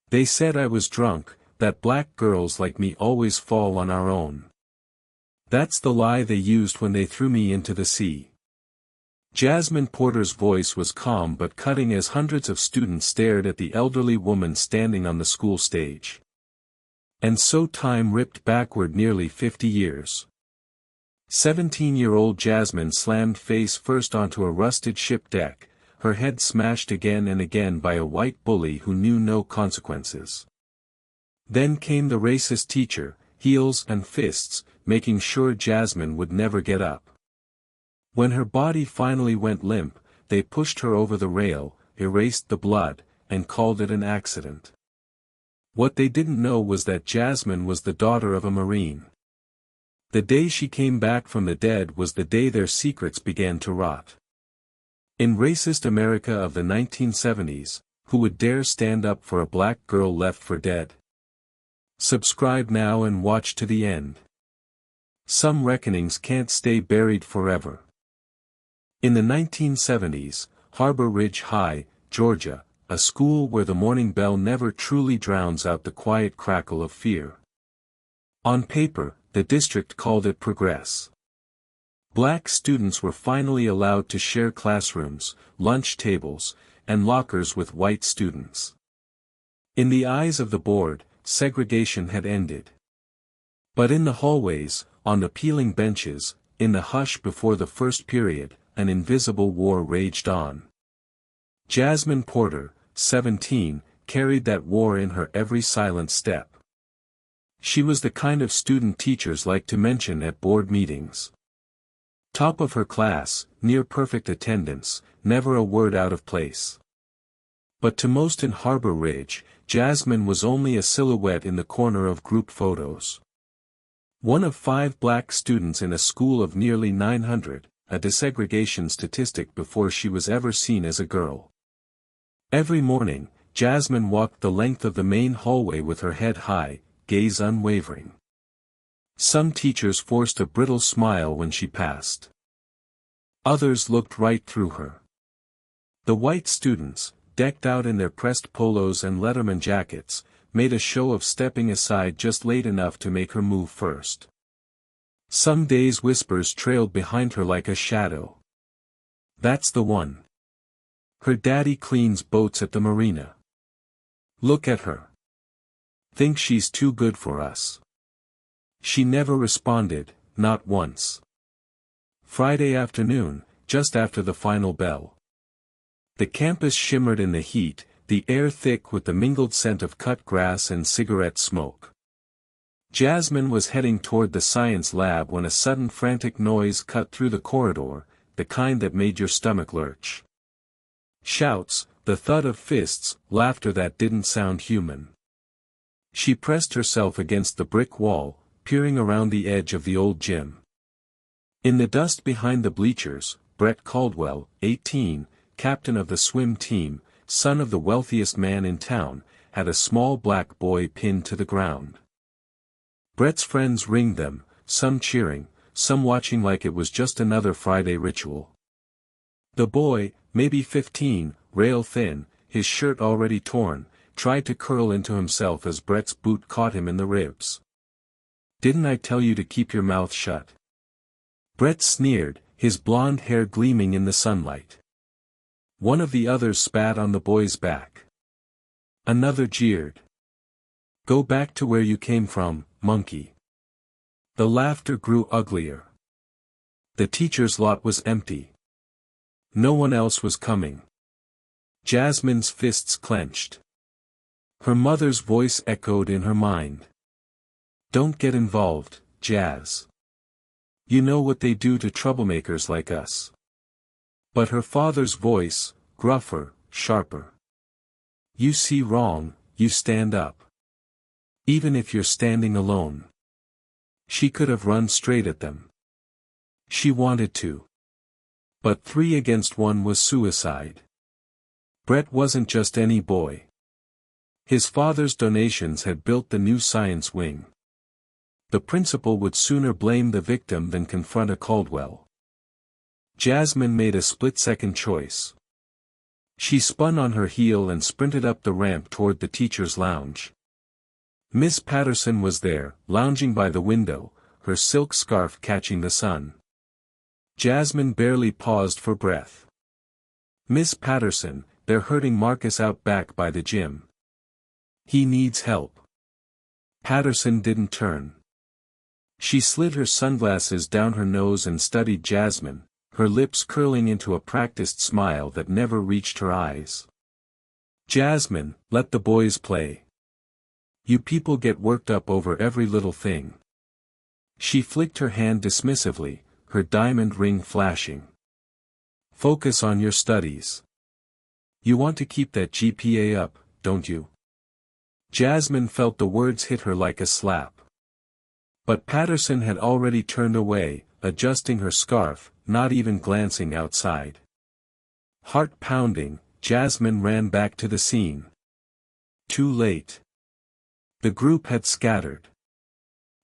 They said I was drunk, that black girls like me always fall on our own. That's the lie they used when they threw me into the sea. Jasmine Porter's voice was calm but cutting as hundreds of students stared at the elderly woman standing on the school stage. And so time ripped backward nearly 50 years. 17-year-old Jasmine slammed face first onto a rusted ship deck, her head smashed again and again by a white bully who knew no consequences. Then came the racist teacher, heels and fists, making sure Jasmine would never get up. When her body finally went limp, they pushed her over the rail, erased the blood, and called it an accident. What they didn't know was that Jasmine was the daughter of a Marine. The day she came back from the dead was the day their secrets began to rot. In racist America of the 1970s, who would dare stand up for a black girl left for dead? Subscribe now and watch to the end. Some reckonings can't stay buried forever. In the 1970s, Harbor Ridge High, Georgia, a school where the morning bell never truly drowns out the quiet crackle of fear. On paper, the district called it progress. Black students were finally allowed to share classrooms, lunch tables, and lockers with white students. In the eyes of the board, segregation had ended. But in the hallways, on the peeling benches, in the hush before the first period, an invisible war raged on. Jasmine Porter, 17, carried that war in her every silent step. She was the kind of student teachers like to mention at board meetings. Top of her class, near perfect attendance, never a word out of place. But to most in Harbor Ridge, Jasmine was only a silhouette in the corner of group photos. One of 5 black students in a school of nearly 900, a desegregation statistic before she was ever seen as a girl. Every morning, Jasmine walked the length of the main hallway with her head high, gaze unwavering. Some teachers forced a brittle smile when she passed. Others looked right through her. The white students, decked out in their pressed polos and Letterman jackets, made a show of stepping aside just late enough to make her move first. Some days whispers trailed behind her like a shadow. That's the one. Her daddy cleans boats at the marina. Look at her. Think she's too good for us. She never responded, not once. Friday afternoon, just after the final bell. The campus shimmered in the heat, the air thick with the mingled scent of cut grass and cigarette smoke. Jasmine was heading toward the science lab when a sudden frantic noise cut through the corridor, the kind that made your stomach lurch. Shouts, the thud of fists, laughter that didn't sound human. She pressed herself against the brick wall, peering around the edge of the old gym. In the dust behind the bleachers, Brett Caldwell, 18, captain of the swim team, son of the wealthiest man in town, had a small black boy pinned to the ground. Brett's friends ringed them, some cheering, some watching like it was just another Friday ritual. The boy, maybe 15, rail thin, his shirt already torn, tried to curl into himself as Brett's boot caught him in the ribs. "Didn't I tell you to keep your mouth shut?" Brett sneered, his blonde hair gleaming in the sunlight. One of the others spat on the boy's back. Another jeered. "Go back to where you came from, monkey." The laughter grew uglier. The teacher's lot was empty. No one else was coming. Jasmine's fists clenched. Her mother's voice echoed in her mind. "Don't get involved, Jazz. You know what they do to troublemakers like us." But her father's voice, gruffer, sharper. "You see wrong, you stand up. Even if you're standing alone." She could have run straight at them. She wanted to. But 3 against 1 was suicide. Brett wasn't just any boy. His father's donations had built the new science wing. The principal would sooner blame the victim than confront a Caldwell. Jasmine made a split-second choice. She spun on her heel and sprinted up the ramp toward the teacher's lounge. Miss Patterson was there, lounging by the window, her silk scarf catching the sun. Jasmine barely paused for breath. "Miss Patterson, they're hurting Marcus out back by the gym. He needs help." Patterson didn't turn. She slid her sunglasses down her nose and studied Jasmine, her lips curling into a practiced smile that never reached her eyes. "Jasmine, let the boys play. You people get worked up over every little thing." She flicked her hand dismissively, her diamond ring flashing. "Focus on your studies. You want to keep that GPA up, don't you?" Jasmine felt the words hit her like a slap. But Patterson had already turned away, adjusting her scarf, not even glancing outside. Heart pounding, Jasmine ran back to the scene. Too late. The group had scattered.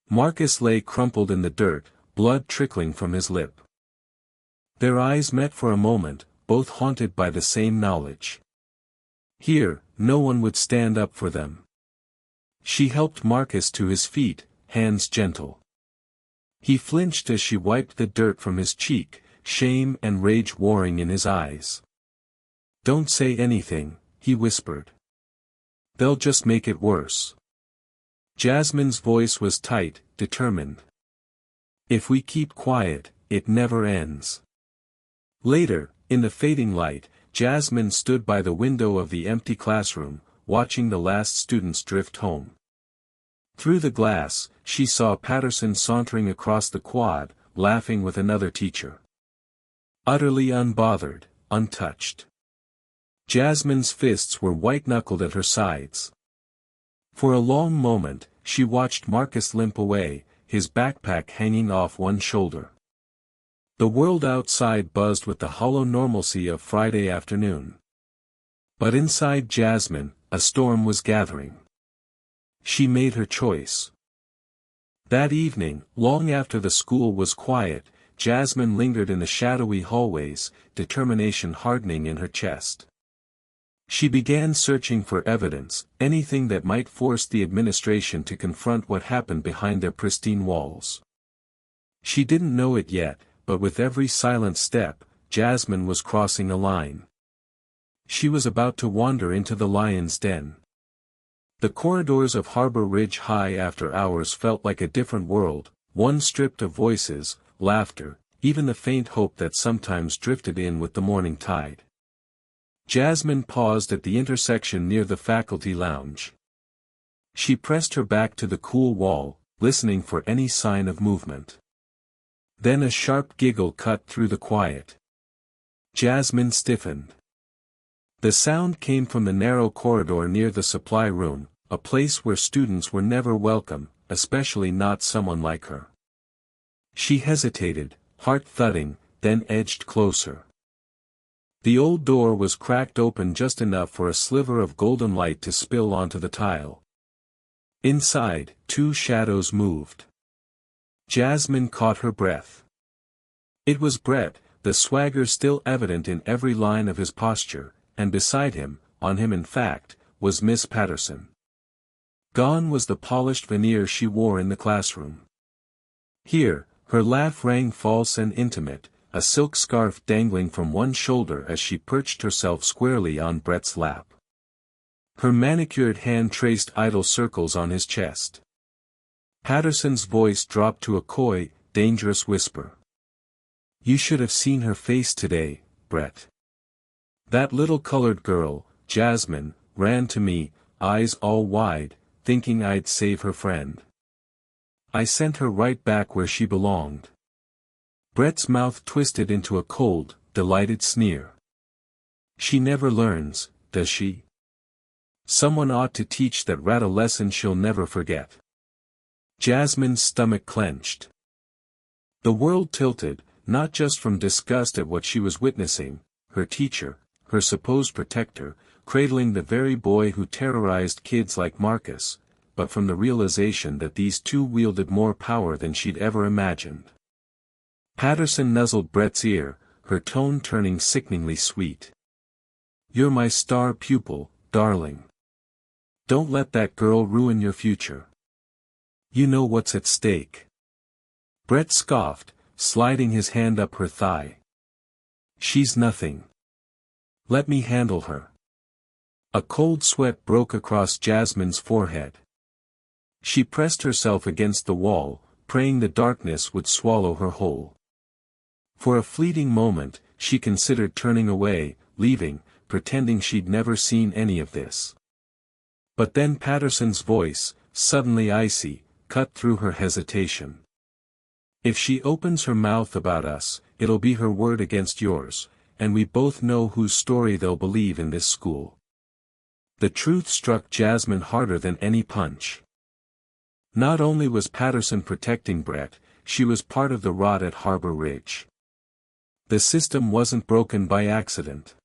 Marcus lay crumpled in the dirt, blood trickling from his lip. Their eyes met for a moment, both haunted by the same knowledge. Here, no one would stand up for them. She helped Marcus to his feet, hands gentle. He flinched as she wiped the dirt from his cheek, shame and rage warring in his eyes. "Don't say anything," he whispered. "They'll just make it worse." Jasmine's voice was tight, determined. "If we keep quiet, it never ends." Later, in the fading light, Jasmine stood by the window of the empty classroom, watching the last students drift home. Through the glass, she saw Patterson sauntering across the quad, laughing with another teacher. Utterly unbothered, untouched. Jasmine's fists were white-knuckled at her sides. For a long moment, she watched Marcus limp away, his backpack hanging off one shoulder. The world outside buzzed with the hollow normalcy of Friday afternoon. But inside Jasmine, a storm was gathering. She made her choice. That evening, long after the school was quiet, Jasmine lingered in the shadowy hallways, determination hardening in her chest. She began searching for evidence, anything that might force the administration to confront what happened behind their pristine walls. She didn't know it yet, but with every silent step, Jasmine was crossing a line. She was about to wander into the lion's den. The corridors of Harbor Ridge High after hours felt like a different world, one stripped of voices, laughter, even the faint hope that sometimes drifted in with the morning tide. Jasmine paused at the intersection near the faculty lounge. She pressed her back to the cool wall, listening for any sign of movement. Then a sharp giggle cut through the quiet. Jasmine stiffened. The sound came from the narrow corridor near the supply room, a place where students were never welcome, especially not someone like her. She hesitated, heart thudding, then edged closer. The old door was cracked open just enough for a sliver of golden light to spill onto the tile. Inside, two shadows moved. Jasmine caught her breath. It was Brett, the swagger still evident in every line of his posture, and beside him, on him in fact, was Miss Patterson. Gone was the polished veneer she wore in the classroom. Here, her laugh rang false and intimate, a silk scarf dangling from one shoulder as she perched herself squarely on Brett's lap. Her manicured hand traced idle circles on his chest. Patterson's voice dropped to a coy, dangerous whisper. "You should have seen her face today, Brett." That little colored girl, Jasmine, ran to me, eyes all wide, thinking I'd save her friend. I sent her right back where she belonged. Brett's mouth twisted into a cold, delighted sneer. "She never learns, does she? Someone ought to teach that rat a lesson she'll never forget." Jasmine's stomach clenched. The world tilted, not just from disgust at what she was witnessing, her teacher, her supposed protector, cradling the very boy who terrorized kids like Marcus, but from the realization that these two wielded more power than she'd ever imagined. Patterson nuzzled Brett's ear, her tone turning sickeningly sweet. You're my star pupil, darling. Don't let that girl ruin your future. You know what's at stake. Brett scoffed, sliding his hand up her thigh. She's nothing. Let me handle her. A cold sweat broke across Jasmine's forehead. She pressed herself against the wall, praying the darkness would swallow her whole. For a fleeting moment, she considered turning away, leaving, pretending she'd never seen any of this. But then Patterson's voice, suddenly icy, cut through her hesitation. If she opens her mouth about us, it'll be her word against yours, and we both know whose story they'll believe in this school. The truth struck Jasmine harder than any punch. Not only was Patterson protecting Brett, she was part of the rot at Harbor Ridge. The system wasn't broken by accident.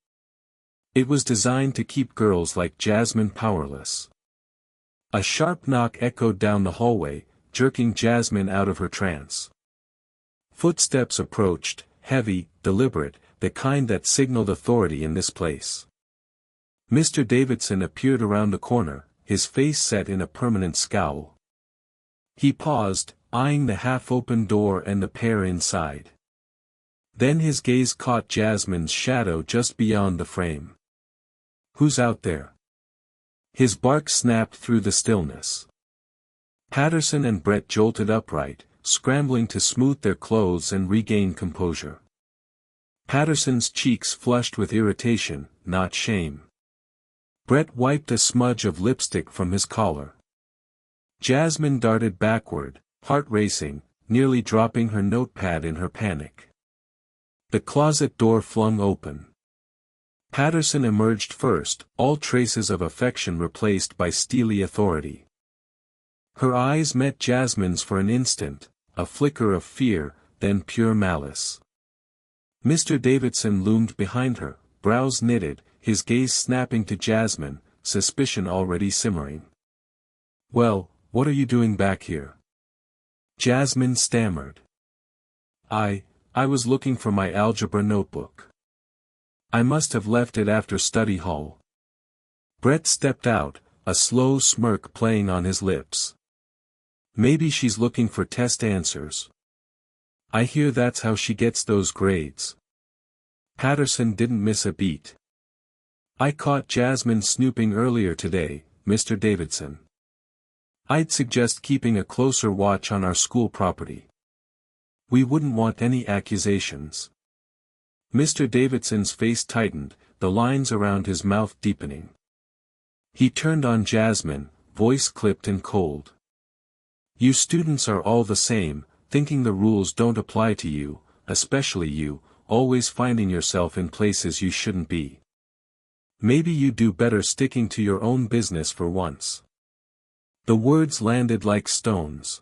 It was designed to keep girls like Jasmine powerless. A sharp knock echoed down the hallway, jerking Jasmine out of her trance. Footsteps approached, heavy, deliberate, the kind that signaled authority in this place. Mr. Davidson appeared around the corner, his face set in a permanent scowl. He paused, eyeing the half-open door and the pair inside. Then his gaze caught Jasmine's shadow just beyond the frame. "Who's out there?" His bark snapped through the stillness. Patterson and Brett jolted upright, scrambling to smooth their clothes and regain composure. Patterson's cheeks flushed with irritation, not shame. Brett wiped a smudge of lipstick from his collar. Jasmine darted backward, heart racing, nearly dropping her notepad in her panic. The closet door flung open. Patterson emerged first, all traces of affection replaced by steely authority. Her eyes met Jasmine's for an instant, a flicker of fear, then pure malice. Mr. Davidson loomed behind her, brows knitted, his gaze snapping to Jasmine, suspicion already simmering. "Well, what are you doing back here?" Jasmine stammered. I was looking for my algebra notebook. I must have left it after study hall." Brett stepped out, a slow smirk playing on his lips. "Maybe she's looking for test answers. I hear that's how she gets those grades." Patterson didn't miss a beat. "I caught Jasmine snooping earlier today, Mr. Davidson. I'd suggest keeping a closer watch on our school property. We wouldn't want any accusations." Mr. Davidson's face tightened, the lines around his mouth deepening. He turned on Jasmine, voice clipped and cold. "You students are all the same, thinking the rules don't apply to you, especially you, always finding yourself in places you shouldn't be. Maybe you do better sticking to your own business for once." The words landed like stones.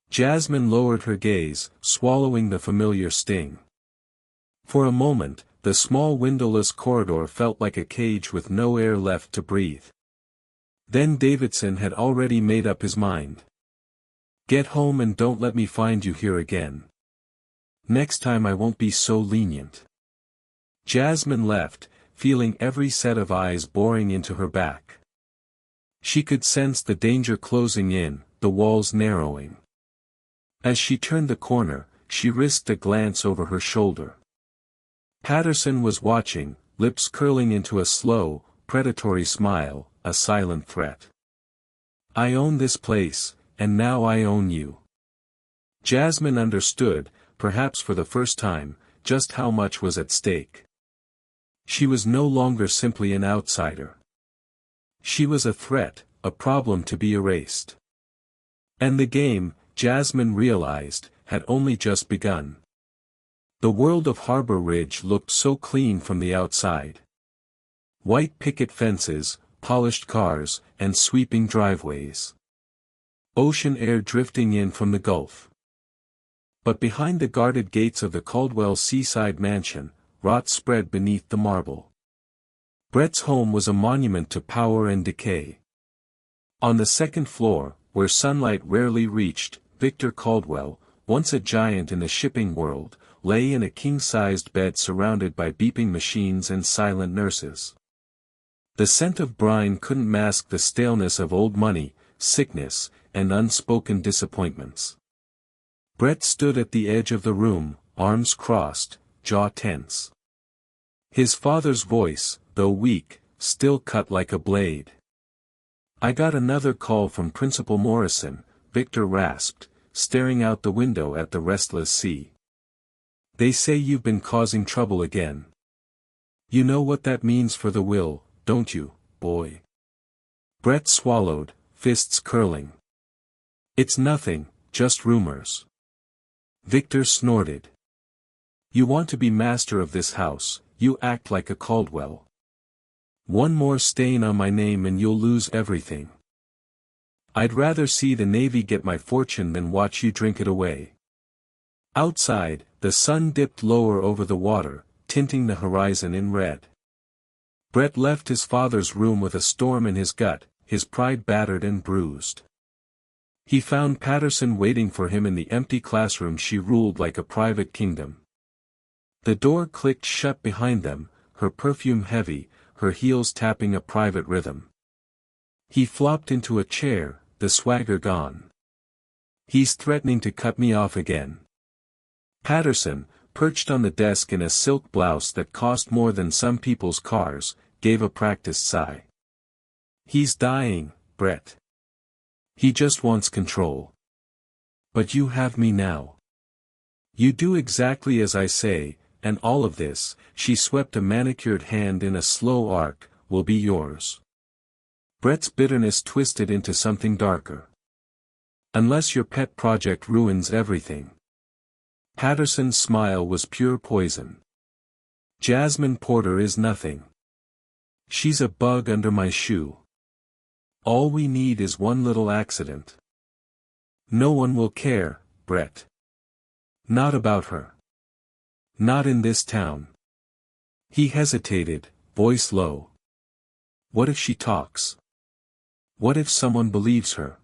Jasmine lowered her gaze, swallowing the familiar sting. For a moment, the small windowless corridor felt like a cage with no air left to breathe. Then Davidson had already made up his mind. "Get home and don't let me find you here again. Next time I won't be so lenient." Jasmine left, feeling every set of eyes boring into her back. She could sense the danger closing in, the walls narrowing. As she turned the corner, she risked a glance over her shoulder. Patterson was watching, lips curling into a slow, predatory smile, a silent threat. "I own this place, and now I own you." Jasmine understood, perhaps for the first time, just how much was at stake. She was no longer simply an outsider. She was a threat, a problem to be erased. And the game, Jasmine realized, had only just begun. The world of Harbor Ridge looked so clean from the outside. White picket fences, polished cars, and sweeping driveways. Ocean air drifting in from the Gulf. But behind the guarded gates of the Caldwell seaside mansion, rot spread beneath the marble. Brett's home was a monument to power and decay. On the second floor, where sunlight rarely reached, Victor Caldwell, once a giant in the shipping world, lay in a king-sized bed surrounded by beeping machines and silent nurses. The scent of brine couldn't mask the staleness of old money, sickness, and unspoken disappointments. Brett stood at the edge of the room, arms crossed, jaw tense. His father's voice, though weak, still cut like a blade. "I got another call from Principal Morrison," Victor rasped, staring out the window at the restless sea. "They say you've been causing trouble again. You know what that means for the will, don't you, boy?" Brett swallowed, fists curling. "It's nothing, just rumors." Victor snorted. "You want to be master of this house, you act like a Caldwell. One more stain on my name and you'll lose everything. I'd rather see the Navy get my fortune than watch you drink it away." Outside, the sun dipped lower over the water, tinting the horizon in red. Brett left his father's room with a storm in his gut, his pride battered and bruised. He found Patterson waiting for him in the empty classroom she ruled like a private kingdom. The door clicked shut behind them, her perfume heavy, her heels tapping a private rhythm. He flopped into a chair, the swagger gone. "He's threatening to cut me off again." Patterson, perched on the desk in a silk blouse that cost more than some people's cars, gave a practiced sigh. "He's dying, Brett. He just wants control. But you have me now. You do exactly as I say, and all of this," she swept a manicured hand in a slow arc, "will be yours." Brett's bitterness twisted into something darker. "Unless your pet project ruins everything." Patterson's smile was pure poison. "Jasmine Porter is nothing. She's a bug under my shoe. All we need is one little accident. No one will care, Brett. Not about her. Not in this town." He hesitated, voice low. "What if she talks? What if someone believes her?"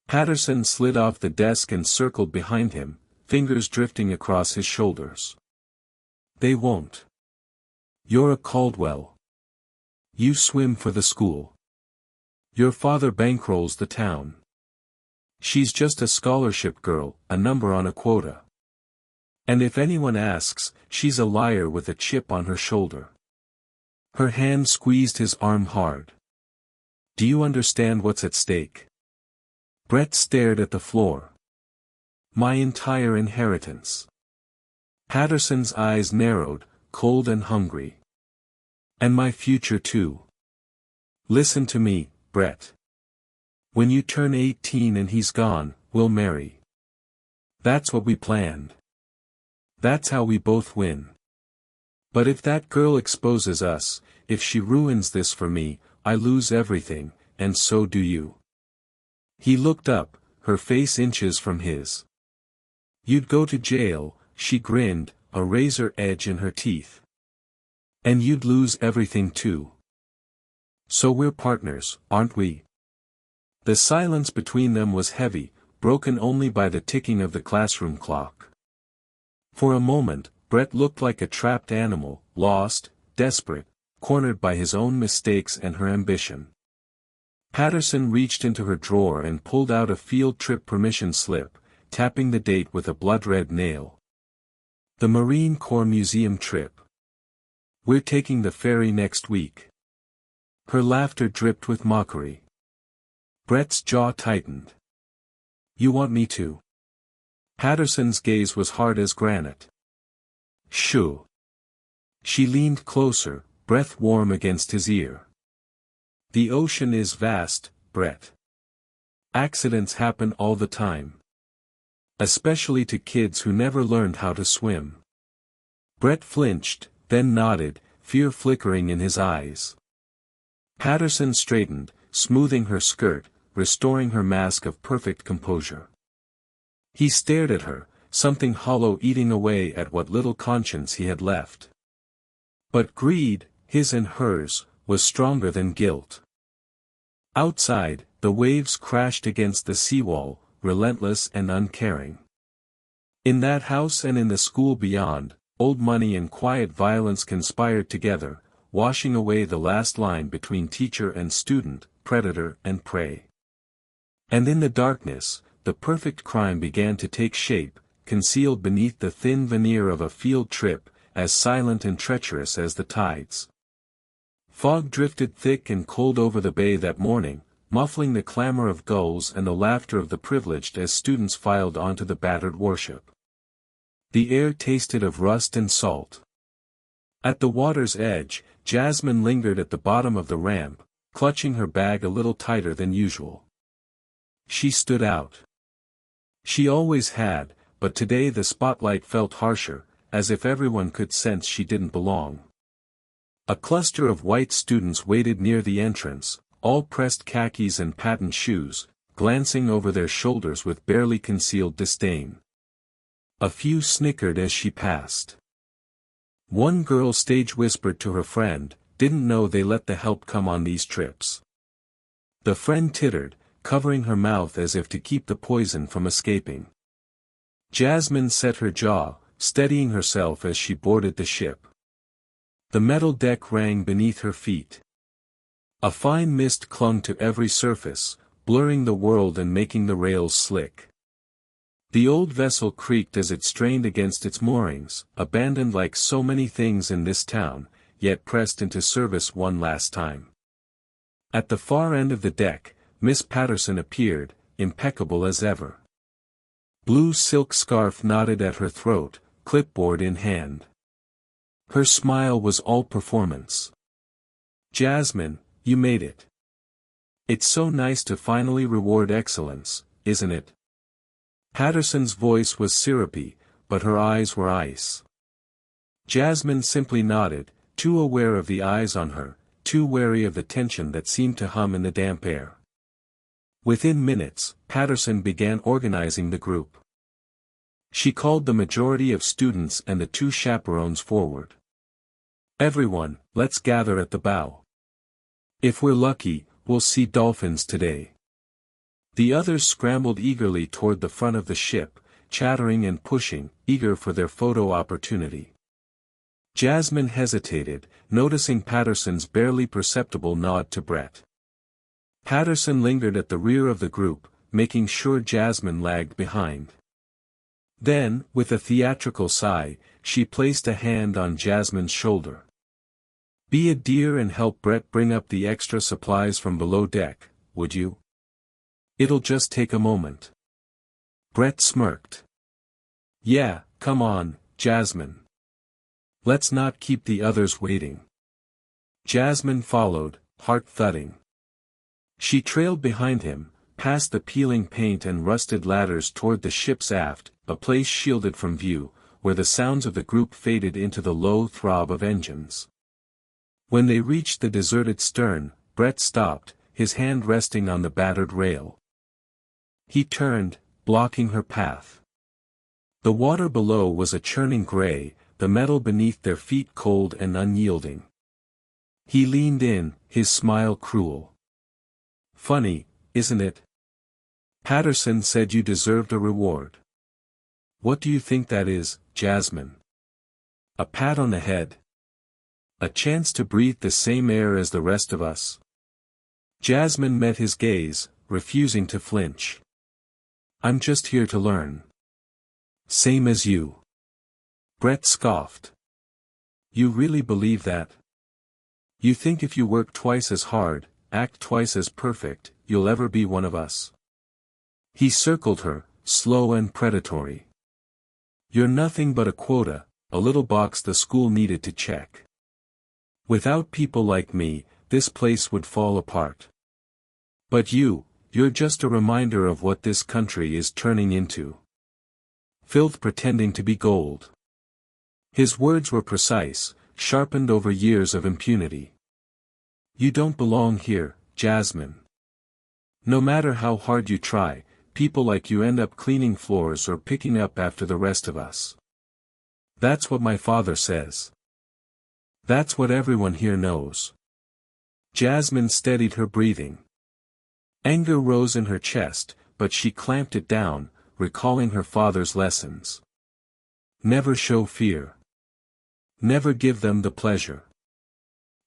Patterson slid off the desk and circled behind him, fingers drifting across his shoulders. "They won't. You're a Caldwell. You swim for the school. Your father bankrolls the town. She's just a scholarship girl, a number on a quota. And if anyone asks, she's a liar with a chip on her shoulder." Her hand squeezed his arm hard. "Do you understand what's at stake?" Brett stared at the floor. "My entire inheritance." Patterson's eyes narrowed, cold and hungry. "And my future too. Listen to me, Brett. When you turn 18 and he's gone, we'll marry. That's what we planned. That's how we both win. But if that girl exposes us, if she ruins this for me, I lose everything, and so do you." He looked up, her face inches from his. "You'd go to jail," she grinned, a razor edge in her teeth. "And you'd lose everything too. So we're partners, aren't we?" The silence between them was heavy, broken only by the ticking of the classroom clock. For a moment, Brett looked like a trapped animal, lost, desperate, cornered by his own mistakes and her ambition. Patterson reached into her drawer and pulled out a field trip permission slip, tapping the date with a blood-red nail. "The Marine Corps Museum trip. We're taking the ferry next week." Her laughter dripped with mockery. Brett's jaw tightened. "You want me to?" Patterson's gaze was hard as granite. "Shoo." She leaned closer, breath warm against his ear. "The ocean is vast, Brett. Accidents happen all the time. Especially to kids who never learned how to swim." Brett flinched, then nodded, fear flickering in his eyes. Patterson straightened, smoothing her skirt, restoring her mask of perfect composure. He stared at her, something hollow eating away at what little conscience he had left. But greed, his and hers, was stronger than guilt. Outside, the waves crashed against the seawall, relentless and uncaring. In that house and in the school beyond, old money and quiet violence conspired together, washing away the last line between teacher and student, predator and prey. And in the darkness, the perfect crime began to take shape, concealed beneath the thin veneer of a field trip, as silent and treacherous as the tides. Fog drifted thick and cold over the bay that morning, muffling the clamor of gulls and the laughter of the privileged as students filed onto the battered warship. The air tasted of rust and salt. At the water's edge, Jasmine lingered at the bottom of the ramp, clutching her bag a little tighter than usual. She stood out. She always had, but today the spotlight felt harsher, as if everyone could sense she didn't belong. A cluster of white students waited near the entrance, all pressed khakis and patent shoes, glancing over their shoulders with barely concealed disdain. A few snickered as she passed. One girl stage whispered to her friend, "Didn't know they let the help come on these trips." The friend tittered, covering her mouth as if to keep the poison from escaping. Jasmine set her jaw, steadying herself as she boarded the ship. The metal deck rang beneath her feet. A fine mist clung to every surface, blurring the world and making the rails slick. The old vessel creaked as it strained against its moorings, abandoned like so many things in this town, yet pressed into service one last time. At the far end of the deck, Miss Patterson appeared, impeccable as ever. Blue silk scarf knotted at her throat, clipboard in hand. Her smile was all performance. "Jasmine, you made it. It's so nice to finally reward excellence, isn't it?" Patterson's voice was syrupy, but her eyes were ice. Jasmine simply nodded, too aware of the eyes on her, too wary of the tension that seemed to hum in the damp air. Within minutes, Patterson began organizing the group. She called the majority of students and the two chaperones forward. "Everyone, let's gather at the bow. If we're lucky, we'll see dolphins today." The others scrambled eagerly toward the front of the ship, chattering and pushing, eager for their photo opportunity. Jasmine hesitated, noticing Patterson's barely perceptible nod to Brett. Patterson lingered at the rear of the group, making sure Jasmine lagged behind. Then, with a theatrical sigh, she placed a hand on Jasmine's shoulder. "Be a dear and help Brett bring up the extra supplies from below deck, would you? It'll just take a moment." Brett smirked. "Yeah, come on, Jasmine. Let's not keep the others waiting." Jasmine followed, heart thudding. She trailed behind him, past the peeling paint and rusted ladders toward the ship's aft, a place shielded from view, where the sounds of the group faded into the low throb of engines. When they reached the deserted stern, Brett stopped, his hand resting on the battered rail. He turned, blocking her path. The water below was a churning gray, the metal beneath their feet cold and unyielding. He leaned in, his smile cruel. "Funny, isn't it? Patterson said you deserved a reward. What do you think that is, Jasmine? A pat on the head? A chance to breathe the same air as the rest of us?" Jasmine met his gaze, refusing to flinch. "I'm just here to learn." "Same as you." Brett scoffed. "You really believe that? You think if you work twice as hard, act twice as perfect, you'll ever be one of us?" He circled her, slow and predatory. "You're nothing but a quota, a little box the school needed to check. Without people like me, this place would fall apart. But you're just a reminder of what this country is turning into. Filth pretending to be gold." His words were precise, sharpened over years of impunity. "You don't belong here, Jasmine. No matter how hard you try, people like you end up cleaning floors or picking up after the rest of us. That's what my father says. That's what everyone here knows." Jasmine steadied her breathing. Anger rose in her chest, but she clamped it down, recalling her father's lessons. Never show fear. Never give them the pleasure.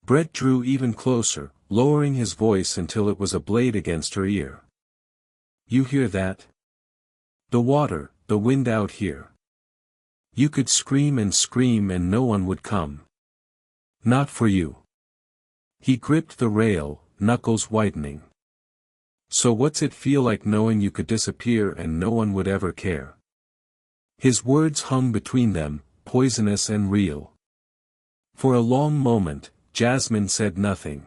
Brett drew even closer, lowering his voice until it was a blade against her ear. You hear that? The water, the wind out here. You could scream and no one would come. Not for you. He gripped the rail, knuckles whitening. So what's it feel like knowing you could disappear and no one would ever care? His words hung between them, poisonous and real. For a long moment, Jasmine said nothing.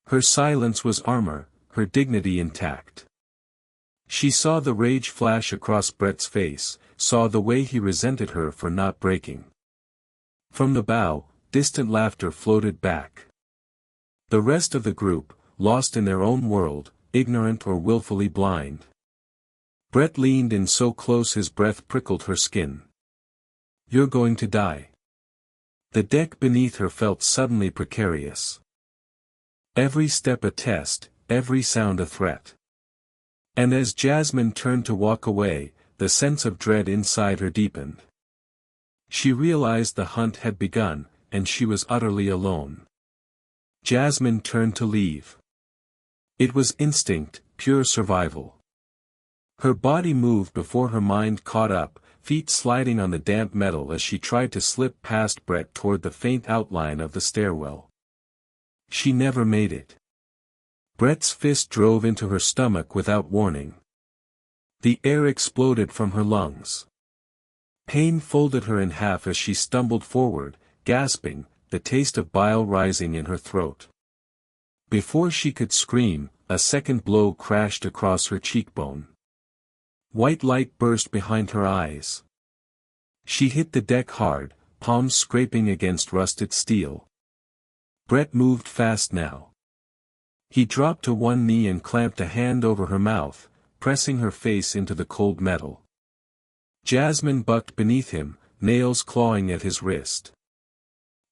Her silence was armor, her dignity intact. She saw the rage flash across Brett's face, saw the way he resented her for not breaking. From the bow, distant laughter floated back. The rest of the group, lost in their own world, ignorant or willfully blind. Brett leaned in so close his breath prickled her skin. You're going to die. The deck beneath her felt suddenly precarious. Every step a test, every sound a threat. And as Jasmine turned to walk away, the sense of dread inside her deepened. She realized the hunt had begun, and she was utterly alone. Jasmine turned to leave. It was instinct, pure survival. Her body moved before her mind caught up, feet sliding on the damp metal as she tried to slip past Brett toward the faint outline of the stairwell. She never made it. Brett's fist drove into her stomach without warning. The air exploded from her lungs. Pain folded her in half as she stumbled forward, gasping, the taste of bile rising in her throat. Before she could scream, a second blow crashed across her cheekbone. White light burst behind her eyes. She hit the deck hard, palms scraping against rusted steel. Brett moved fast now. He dropped to one knee and clamped a hand over her mouth, pressing her face into the cold metal. Jasmine bucked beneath him, nails clawing at his wrist.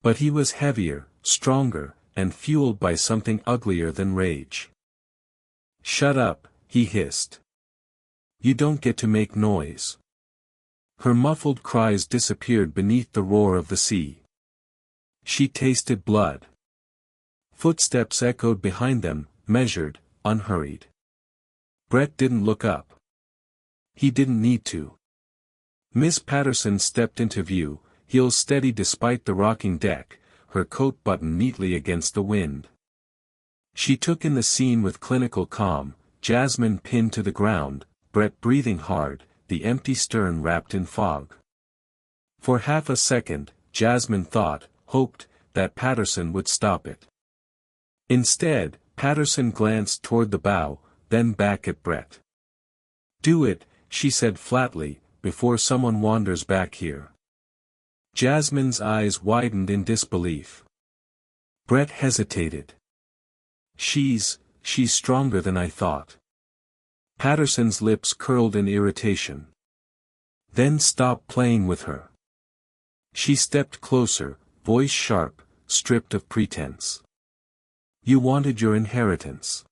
But he was heavier, stronger, and fueled by something uglier than rage. Shut up, he hissed. You don't get to make noise. Her muffled cries disappeared beneath the roar of the sea. She tasted blood. Footsteps echoed behind them, measured, unhurried. Brett didn't look up. He didn't need to. Miss Patterson stepped into view, heels steady despite the rocking deck, her coat buttoned neatly against the wind. She took in the scene with clinical calm, Jasmine pinned to the ground, Brett breathing hard, the empty stern wrapped in fog. For half a second, Jasmine thought, hoped, that Patterson would stop it. Instead, Patterson glanced toward the bow, then back at Brett. Do it, she said flatly, before someone wanders back here. Jasmine's eyes widened in disbelief. Brett hesitated. She's stronger than I thought. Patterson's lips curled in irritation. Then stop playing with her. She stepped closer, voice sharp, stripped of pretense. You wanted your inheritance.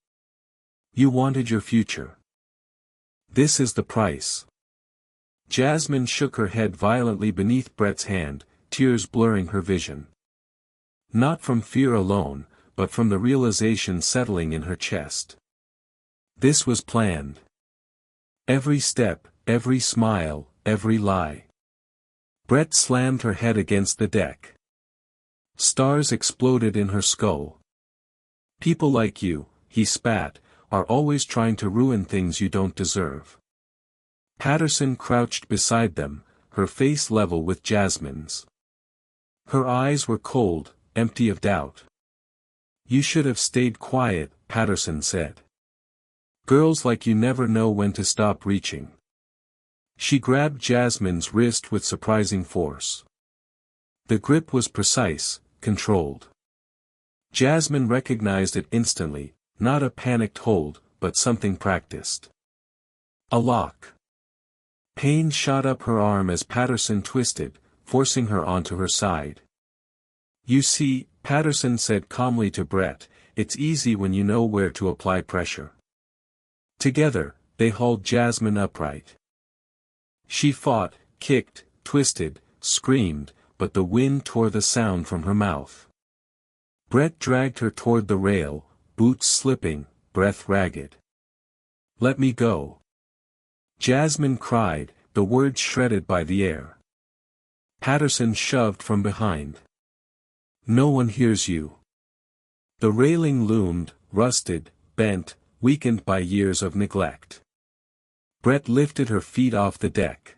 You wanted your future. This is the price. Jasmine shook her head violently beneath Brett's hand, tears blurring her vision. Not from fear alone, but from the realization settling in her chest. This was planned. Every step, every smile, every lie. Brett slammed her head against the deck. Stars exploded in her skull. People like you, he spat, are always trying to ruin things you don't deserve. Patterson crouched beside them, her face level with Jasmine's. Her eyes were cold, empty of doubt. You should have stayed quiet, Patterson said. Girls like you never know when to stop reaching. She grabbed Jasmine's wrist with surprising force. The grip was precise, controlled. Jasmine recognized it instantly, not a panicked hold, but something practiced. A lock. Pain shot up her arm as Patterson twisted, forcing her onto her side. You see, Patterson said calmly to Brett, it's easy when you know where to apply pressure. Together, they hauled Jasmine upright. She fought, kicked, twisted, screamed, but the wind tore the sound from her mouth. Brett dragged her toward the rail, boots slipping, breath ragged. "Let me go!" Jasmine cried, the words shredded by the air. Patterson shoved from behind. "No one hears you." The railing loomed, rusted, bent, weakened by years of neglect. Brett lifted her feet off the deck.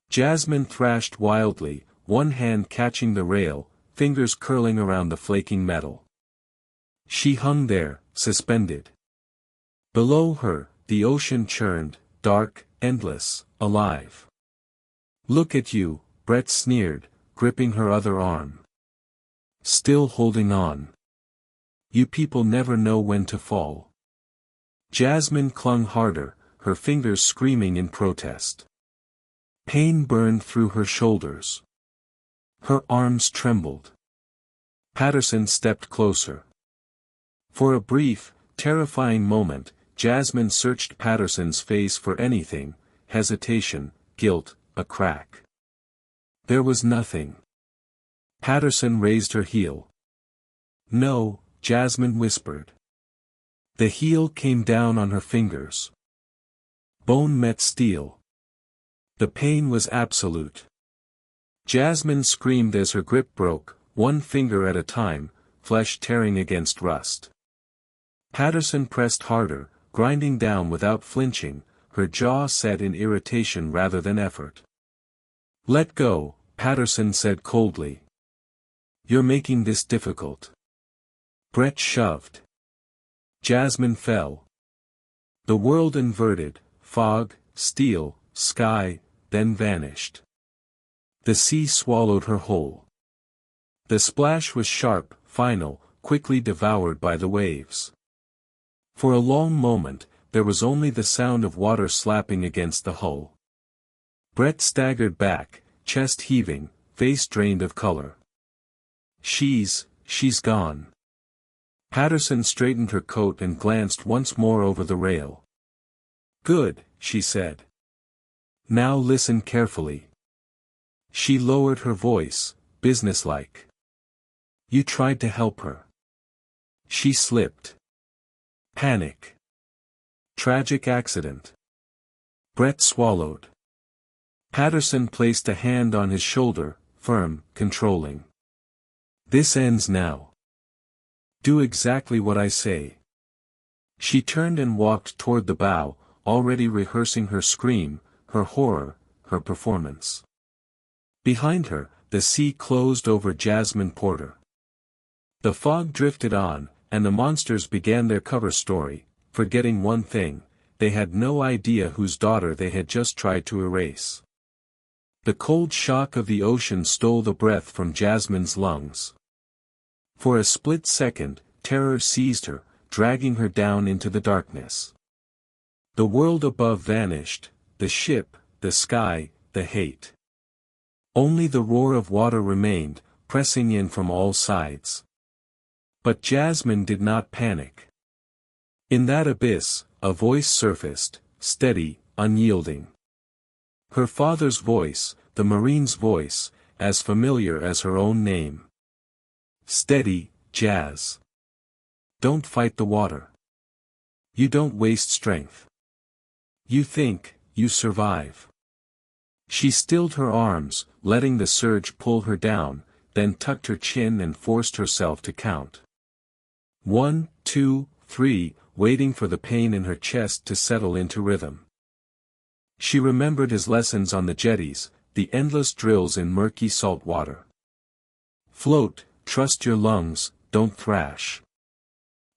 Jasmine thrashed wildly, one hand catching the rail, fingers curling around the flaking metal. She hung there, suspended. Below her, the ocean churned, dark, endless, alive. "Look at you," Brett sneered, gripping her other arm. "Still holding on. You people never know when to fall." Jasmine clung harder, her fingers screaming in protest. Pain burned through her shoulders. Her arms trembled. Patterson stepped closer. For a brief, terrifying moment, Jasmine searched Patterson's face for anything: hesitation, guilt, a crack. There was nothing. Patterson raised her heel. "No," Jasmine whispered. The heel came down on her fingers. Bone met steel. The pain was absolute. Jasmine screamed as her grip broke, one finger at a time, flesh tearing against rust. Patterson pressed harder, grinding down without flinching, her jaw set in irritation rather than effort. "Let go," Patterson said coldly. "You're making this difficult." Brett shoved. Jasmine fell. The world inverted, fog, steel, sky, then vanished. The sea swallowed her whole. The splash was sharp, final, quickly devoured by the waves. For a long moment, there was only the sound of water slapping against the hull. Brett staggered back, chest heaving, face drained of color. She's gone." Patterson straightened her coat and glanced once more over the rail. "Good," she said. "Now listen carefully." She lowered her voice, businesslike. "You tried to help her. She slipped. Panic. Tragic accident." Brett swallowed. Patterson placed a hand on his shoulder, firm, controlling. "This ends now. Do exactly what I say." She turned and walked toward the bow, already rehearsing her scream, her horror, her performance. Behind her, the sea closed over Jasmine Porter. The fog drifted on, and the monsters began their cover story, forgetting one thing: they had no idea whose daughter they had just tried to erase. The cold shock of the ocean stole the breath from Jasmine's lungs. For a split second, terror seized her, dragging her down into the darkness. The world above vanished, the ship, the sky, the hate. Only the roar of water remained, pressing in from all sides. But Jasmine did not panic. In that abyss, a voice surfaced, steady, unyielding. Her father's voice, the Marine's voice, as familiar as her own name. "Steady, Jazz. Don't fight the water. You don't waste strength. You think, you survive." She stilled her arms, letting the surge pull her down, then tucked her chin and forced herself to count. 1, 2, 3, waiting for the pain in her chest to settle into rhythm. She remembered his lessons on the jetties, the endless drills in murky salt water. Float, trust your lungs, don't thrash.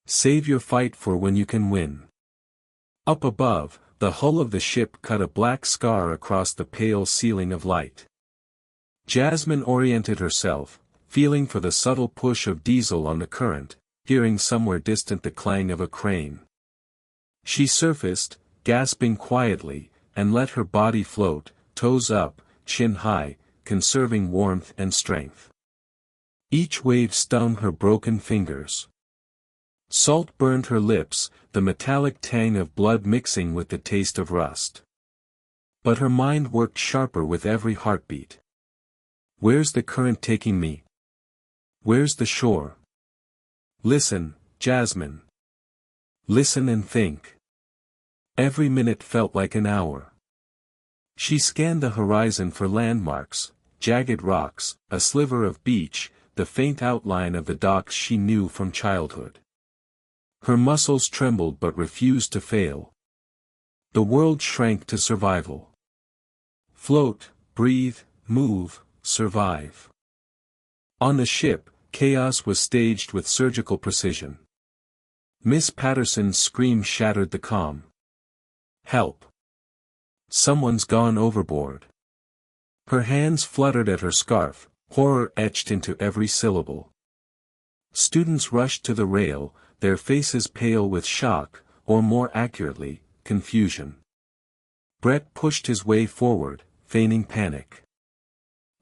Save your fight for when you can win. Up above, the hull of the ship cut a black scar across the pale ceiling of light. Jasmine oriented herself, feeling for the subtle push of diesel on the current, hearing somewhere distant the clang of a crane. She surfaced, gasping quietly, and let her body float, toes up, chin high, conserving warmth and strength. Each wave stung her broken fingers. Salt burned her lips, the metallic tang of blood mixing with the taste of rust. But her mind worked sharper with every heartbeat. Where's the current taking me? Where's the shore? Listen, Jasmine. Listen and think. Every minute felt like an hour. She scanned the horizon for landmarks, jagged rocks, a sliver of beach, the faint outline of the docks she knew from childhood. Her muscles trembled but refused to fail. The world shrank to survival. Float, breathe, move, survive. On the ship, chaos was staged with surgical precision. Miss Patterson's scream shattered the calm. Help! Someone's gone overboard. Her hands fluttered at her scarf, horror etched into every syllable. Students rushed to the rail, their faces pale with shock, or more accurately, confusion. Brett pushed his way forward, feigning panic.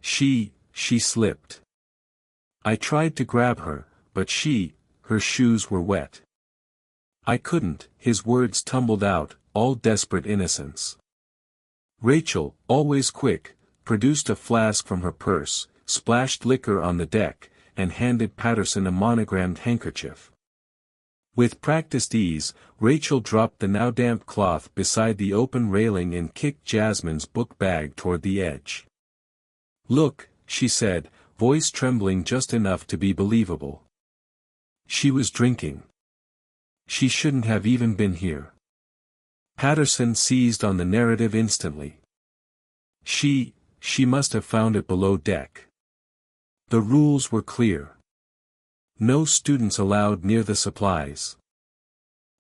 She slipped. I tried to grab her, but her shoes were wet. I couldn't, his words tumbled out, all desperate innocence. Rachel, always quick, produced a flask from her purse, splashed liquor on the deck, and handed Patterson a monogrammed handkerchief. With practiced ease, Rachel dropped the now damp cloth beside the open railing and kicked Jasmine's book bag toward the edge. Look, she said, voice trembling just enough to be believable. She was drinking. She shouldn't have even been here. Patterson seized on the narrative instantly. She must have found it below deck. The rules were clear. No students allowed near the supplies.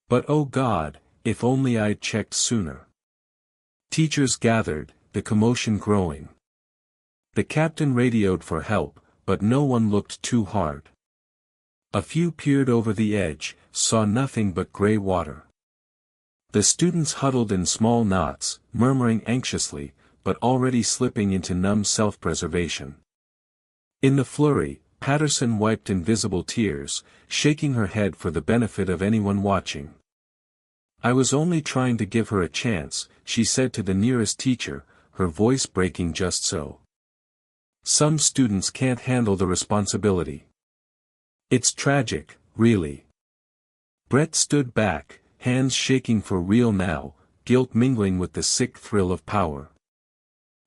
But oh God, if only I'd checked sooner. Teachers gathered, the commotion growing. The captain radioed for help, but no one looked too hard. A few peered over the edge, saw nothing but gray water. The students huddled in small knots, murmuring anxiously, but already slipping into numb self-preservation. In the flurry, Patterson wiped invisible tears, shaking her head for the benefit of anyone watching. I was only trying to give her a chance, she said to the nearest teacher, her voice breaking just so. Some students can't handle the responsibility. It's tragic, really. Brett stood back, hands shaking for real now, guilt mingling with the sick thrill of power.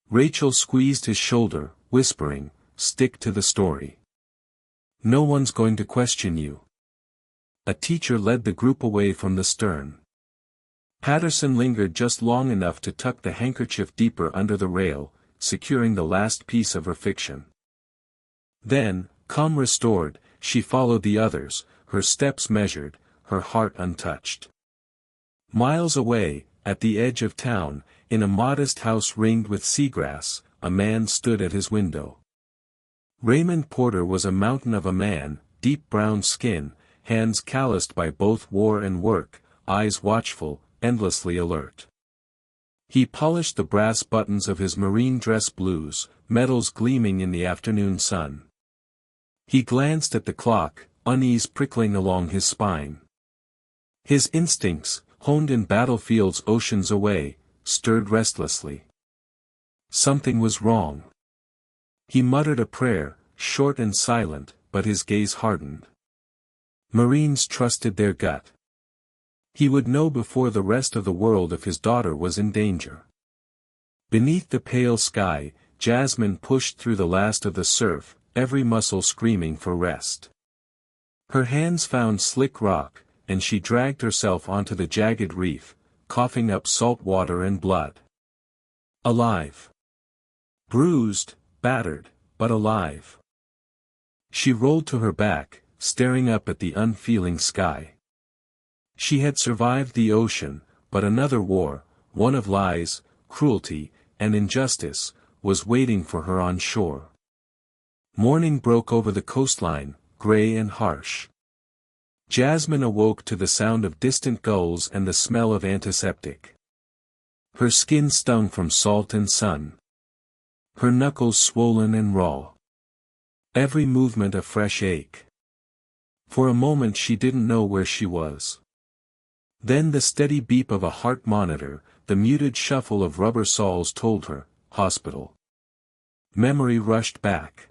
Rachel squeezed his shoulder, whispering, stick to the story. No one's going to question you. A teacher led the group away from the stern. Patterson lingered just long enough to tuck the handkerchief deeper under the rail, securing the last piece of her fiction. Then, calm restored, she followed the others, her steps measured, her heart untouched. Miles away, at the edge of town, in a modest house ringed with seagrass, a man stood at his window. Raymond Porter was a mountain of a man, deep brown skin, hands calloused by both war and work, eyes watchful, endlessly alert. He polished the brass buttons of his marine dress blues, metals gleaming in the afternoon sun. He glanced at the clock, unease prickling along his spine. His instincts, honed in battlefields oceans away, stirred restlessly. Something was wrong. He muttered a prayer, short and silent, but his gaze hardened. Marines trusted their gut. He would know before the rest of the world if his daughter was in danger. Beneath the pale sky, Jasmine pushed through the last of the surf, every muscle screaming for rest. Her hands found slick rock, and she dragged herself onto the jagged reef, coughing up salt water and blood. Alive. Bruised, battered, but alive. She rolled to her back, staring up at the unfeeling sky. She had survived the ocean, but another war, one of lies, cruelty, and injustice, was waiting for her on shore. Morning broke over the coastline, gray and harsh. Jasmine awoke to the sound of distant gulls and the smell of antiseptic. Her skin stung from salt and sun. Her knuckles swollen and raw. Every movement a fresh ache. For a moment she didn't know where she was. Then the steady beep of a heart monitor, the muted shuffle of rubber soles told her, hospital. Memory rushed back.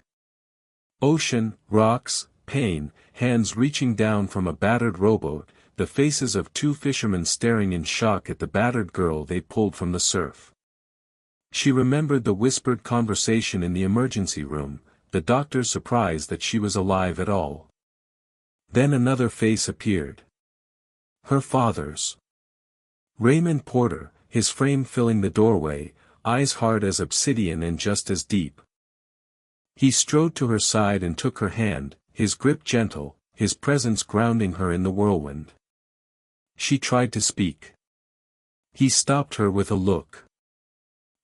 Ocean, rocks, pain, hands reaching down from a battered rowboat, the faces of two fishermen staring in shock at the battered girl they pulled from the surf. She remembered the whispered conversation in the emergency room, the doctor's surprise that she was alive at all. Then another face appeared. Her father's. Raymond Porter, his frame filling the doorway, eyes hard as obsidian and just as deep. He strode to her side and took her hand, his grip gentle, his presence grounding her in the whirlwind. She tried to speak. He stopped her with a look.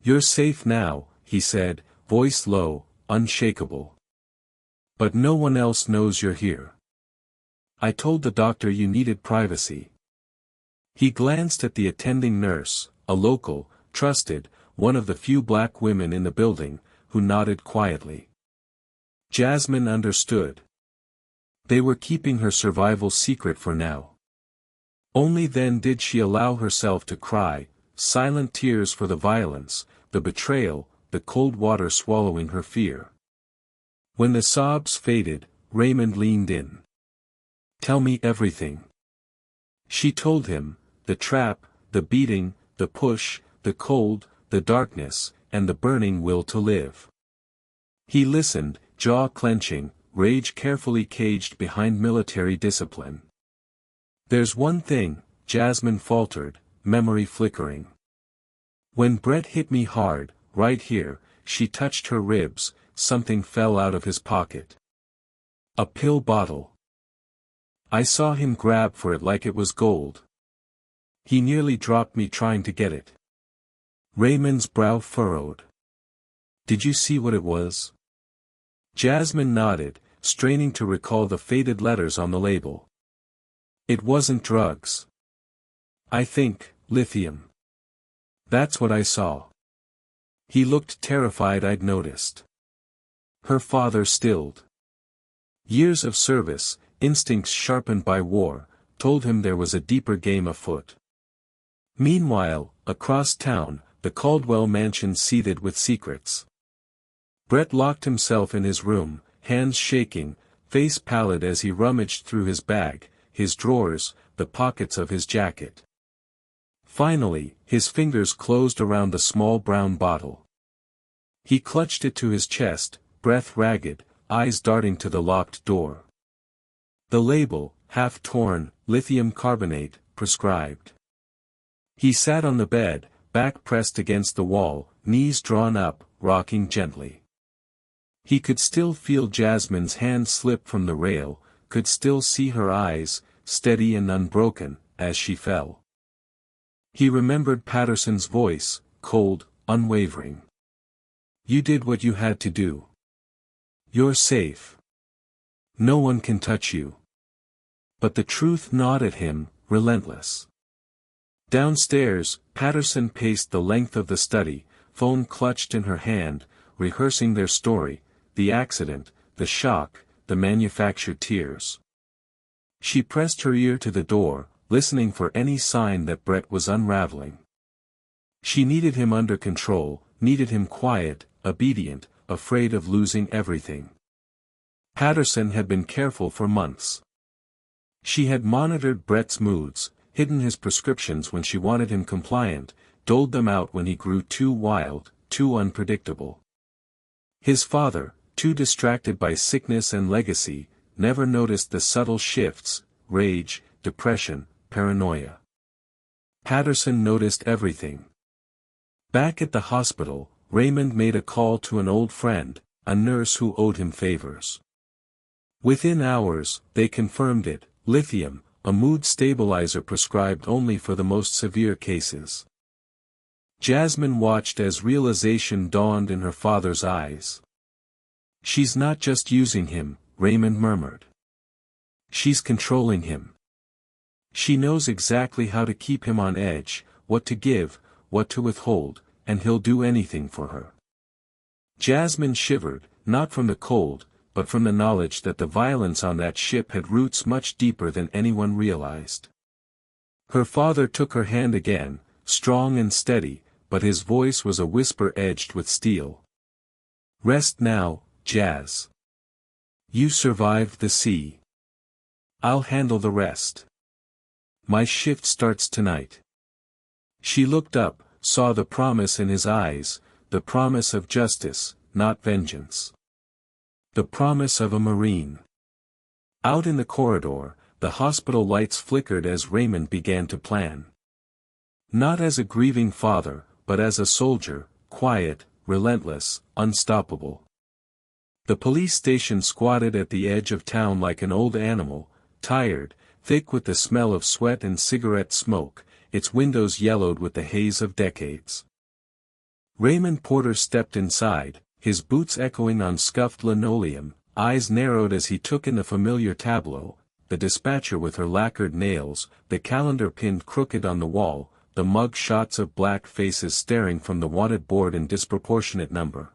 "You're safe now," he said, voice low, unshakable. "But no one else knows you're here. I told the doctor you needed privacy." He glanced at the attending nurse, a local, trusted, one of the few black women in the building, who nodded quietly. Jasmine understood. They were keeping her survival secret for now. Only then did she allow herself to cry, silent tears for the violence, the betrayal, the cold water swallowing her fear. When the sobs faded, Raymond leaned in. "Tell me everything." She told him, the trap, the beating, the push, the cold, the darkness, and the burning will to live. He listened, jaw clenching, rage carefully caged behind military discipline. "There's one thing," Jasmine faltered, memory flickering. "When Brett hit me hard, right here," she touched her ribs, something fell out of his pocket. "A pill bottle. I saw him grab for it like it was gold. He nearly dropped me trying to get it." Raymond's brow furrowed. "Did you see what it was?" Jasmine nodded, straining to recall the faded letters on the label. "It wasn't drugs. I think, lithium. That's what I saw." He looked terrified. "I'd noticed." Her father stilled. Years of service, instincts sharpened by war, told him there was a deeper game afoot. Meanwhile, across town, the Caldwell mansion seethed with secrets. Brett locked himself in his room, hands shaking, face pallid as he rummaged through his bag, his drawers, the pockets of his jacket. Finally, his fingers closed around the small brown bottle. He clutched it to his chest, breath ragged, eyes darting to the locked door. The label, half torn, lithium carbonate, prescribed. He sat on the bed, back pressed against the wall, knees drawn up, rocking gently. He could still feel Jasmine's hand slip from the rail, could still see her eyes, steady and unbroken, as she fell. He remembered Patterson's voice, cold, unwavering. "You did what you had to do. You're safe. No one can touch you." But the truth gnawed at him, relentless. Downstairs, Patterson paced the length of the study, phone clutched in her hand, rehearsing their story, the accident, the shock, the manufactured tears. She pressed her ear to the door, listening for any sign that Brett was unraveling. She needed him under control, needed him quiet, obedient, afraid of losing everything. Patterson had been careful for months. She had monitored Brett's moods, hidden his prescriptions when she wanted him compliant, doled them out when he grew too wild, too unpredictable. His father, too distracted by sickness and legacy, never noticed the subtle shifts, rage, depression, paranoia. Patterson noticed everything. Back at the hospital, Raymond made a call to an old friend, a nurse who owed him favors. Within hours, they confirmed it, lithium, a mood stabilizer prescribed only for the most severe cases. Jasmine watched as realization dawned in her father's eyes. "She's not just using him," Raymond murmured. "She's controlling him. She knows exactly how to keep him on edge, what to give, what to withhold, and he'll do anything for her." Jasmine shivered, not from the cold, but from the knowledge that the violence on that ship had roots much deeper than anyone realized. Her father took her hand again, strong and steady, but his voice was a whisper edged with steel. Rest now, Jazz. You survived the sea. I'll handle the rest. My shift starts tonight. She looked up, saw the promise in his eyes, the promise of justice, not vengeance. The promise of a Marine. Out in the corridor, the hospital lights flickered as Raymond began to plan. Not as a grieving father, but as a soldier, quiet, relentless, unstoppable. The police station squatted at the edge of town like an old animal, tired, thick with the smell of sweat and cigarette smoke, its windows yellowed with the haze of decades. Raymond Porter stepped inside, his boots echoing on scuffed linoleum, eyes narrowed as he took in the familiar tableau, the dispatcher with her lacquered nails, the calendar pinned crooked on the wall, the mug shots of black faces staring from the wanted board in disproportionate number.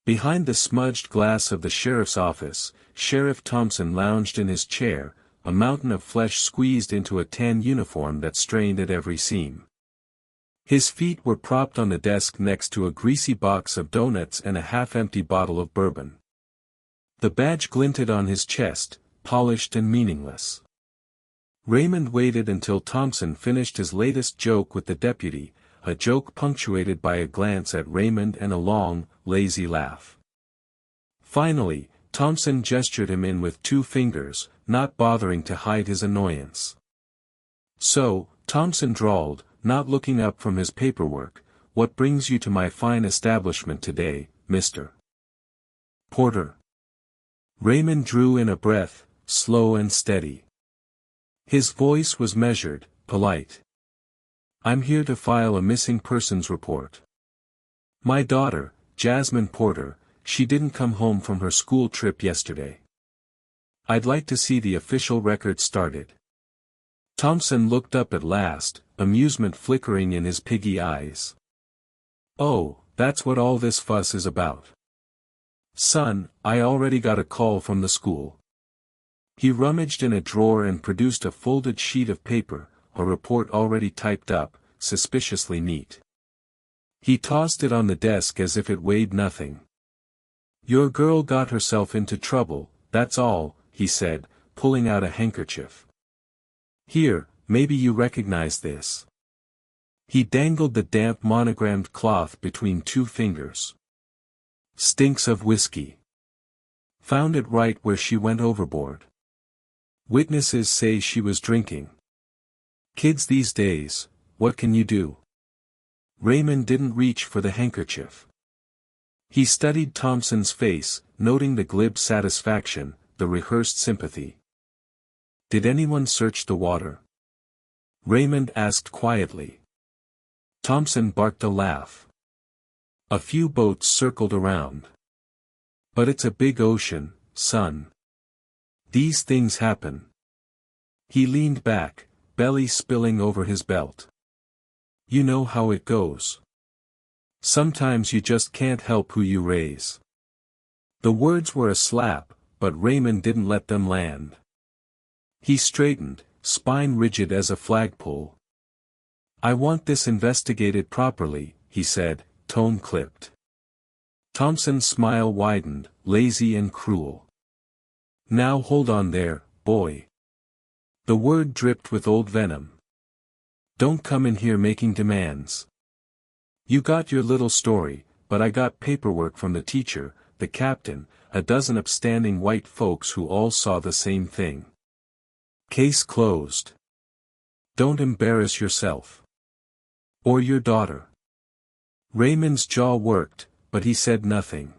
Behind the smudged glass of the sheriff's office, Sheriff Thompson lounged in his chair, a mountain of flesh squeezed into a tan uniform that strained at every seam. His feet were propped on the desk next to a greasy box of donuts and a half-empty bottle of bourbon. The badge glinted on his chest, polished and meaningless. Raymond waited until Thompson finished his latest joke with the deputy, a joke punctuated by a glance at Raymond and a long, lazy laugh. Finally, Thompson gestured him in with 2 fingers, not bothering to hide his annoyance. So, Thompson drawled, not looking up from his paperwork, what brings you to my fine establishment today, Mr. Porter? Raymond drew in a breath, slow and steady. His voice was measured, polite. I'm here to file a missing persons report. My daughter, Jasmine Porter, she didn't come home from her school trip yesterday. I'd like to see the official record started. Thompson looked up at last, amusement flickering in his piggy eyes. Oh, that's what all this fuss is about. Son, I already got a call from the school. He rummaged in a drawer and produced a folded sheet of paper, a report already typed up, suspiciously neat. He tossed it on the desk as if it weighed nothing. Your girl got herself into trouble, that's all, he said, pulling out a handkerchief. Here, maybe you recognize this. He dangled the damp monogrammed cloth between 2 fingers. Stinks of whiskey. Found it right where she went overboard. Witnesses say she was drinking. Kids these days, what can you do? Raymond didn't reach for the handkerchief. He studied Thompson's face, noting the glib satisfaction, the rehearsed sympathy. Did anyone search the water? Raymond asked quietly. Thompson barked a laugh. A few boats circled around. But it's a big ocean, son. These things happen. He leaned back, belly spilling over his belt. You know how it goes. Sometimes you just can't help who you raise. The words were a slap, but Raymond didn't let them land. He straightened, spine rigid as a flagpole. I want this investigated properly, he said, tone clipped. Thompson's smile widened, lazy and cruel. Now hold on there, boy. The word dripped with old venom. Don't come in here making demands. You got your little story, but I got paperwork from the teacher, the captain, a dozen upstanding white folks who all saw the same thing. Case closed. Don't embarrass yourself. Or your daughter. Raymond's jaw worked, but he said nothing.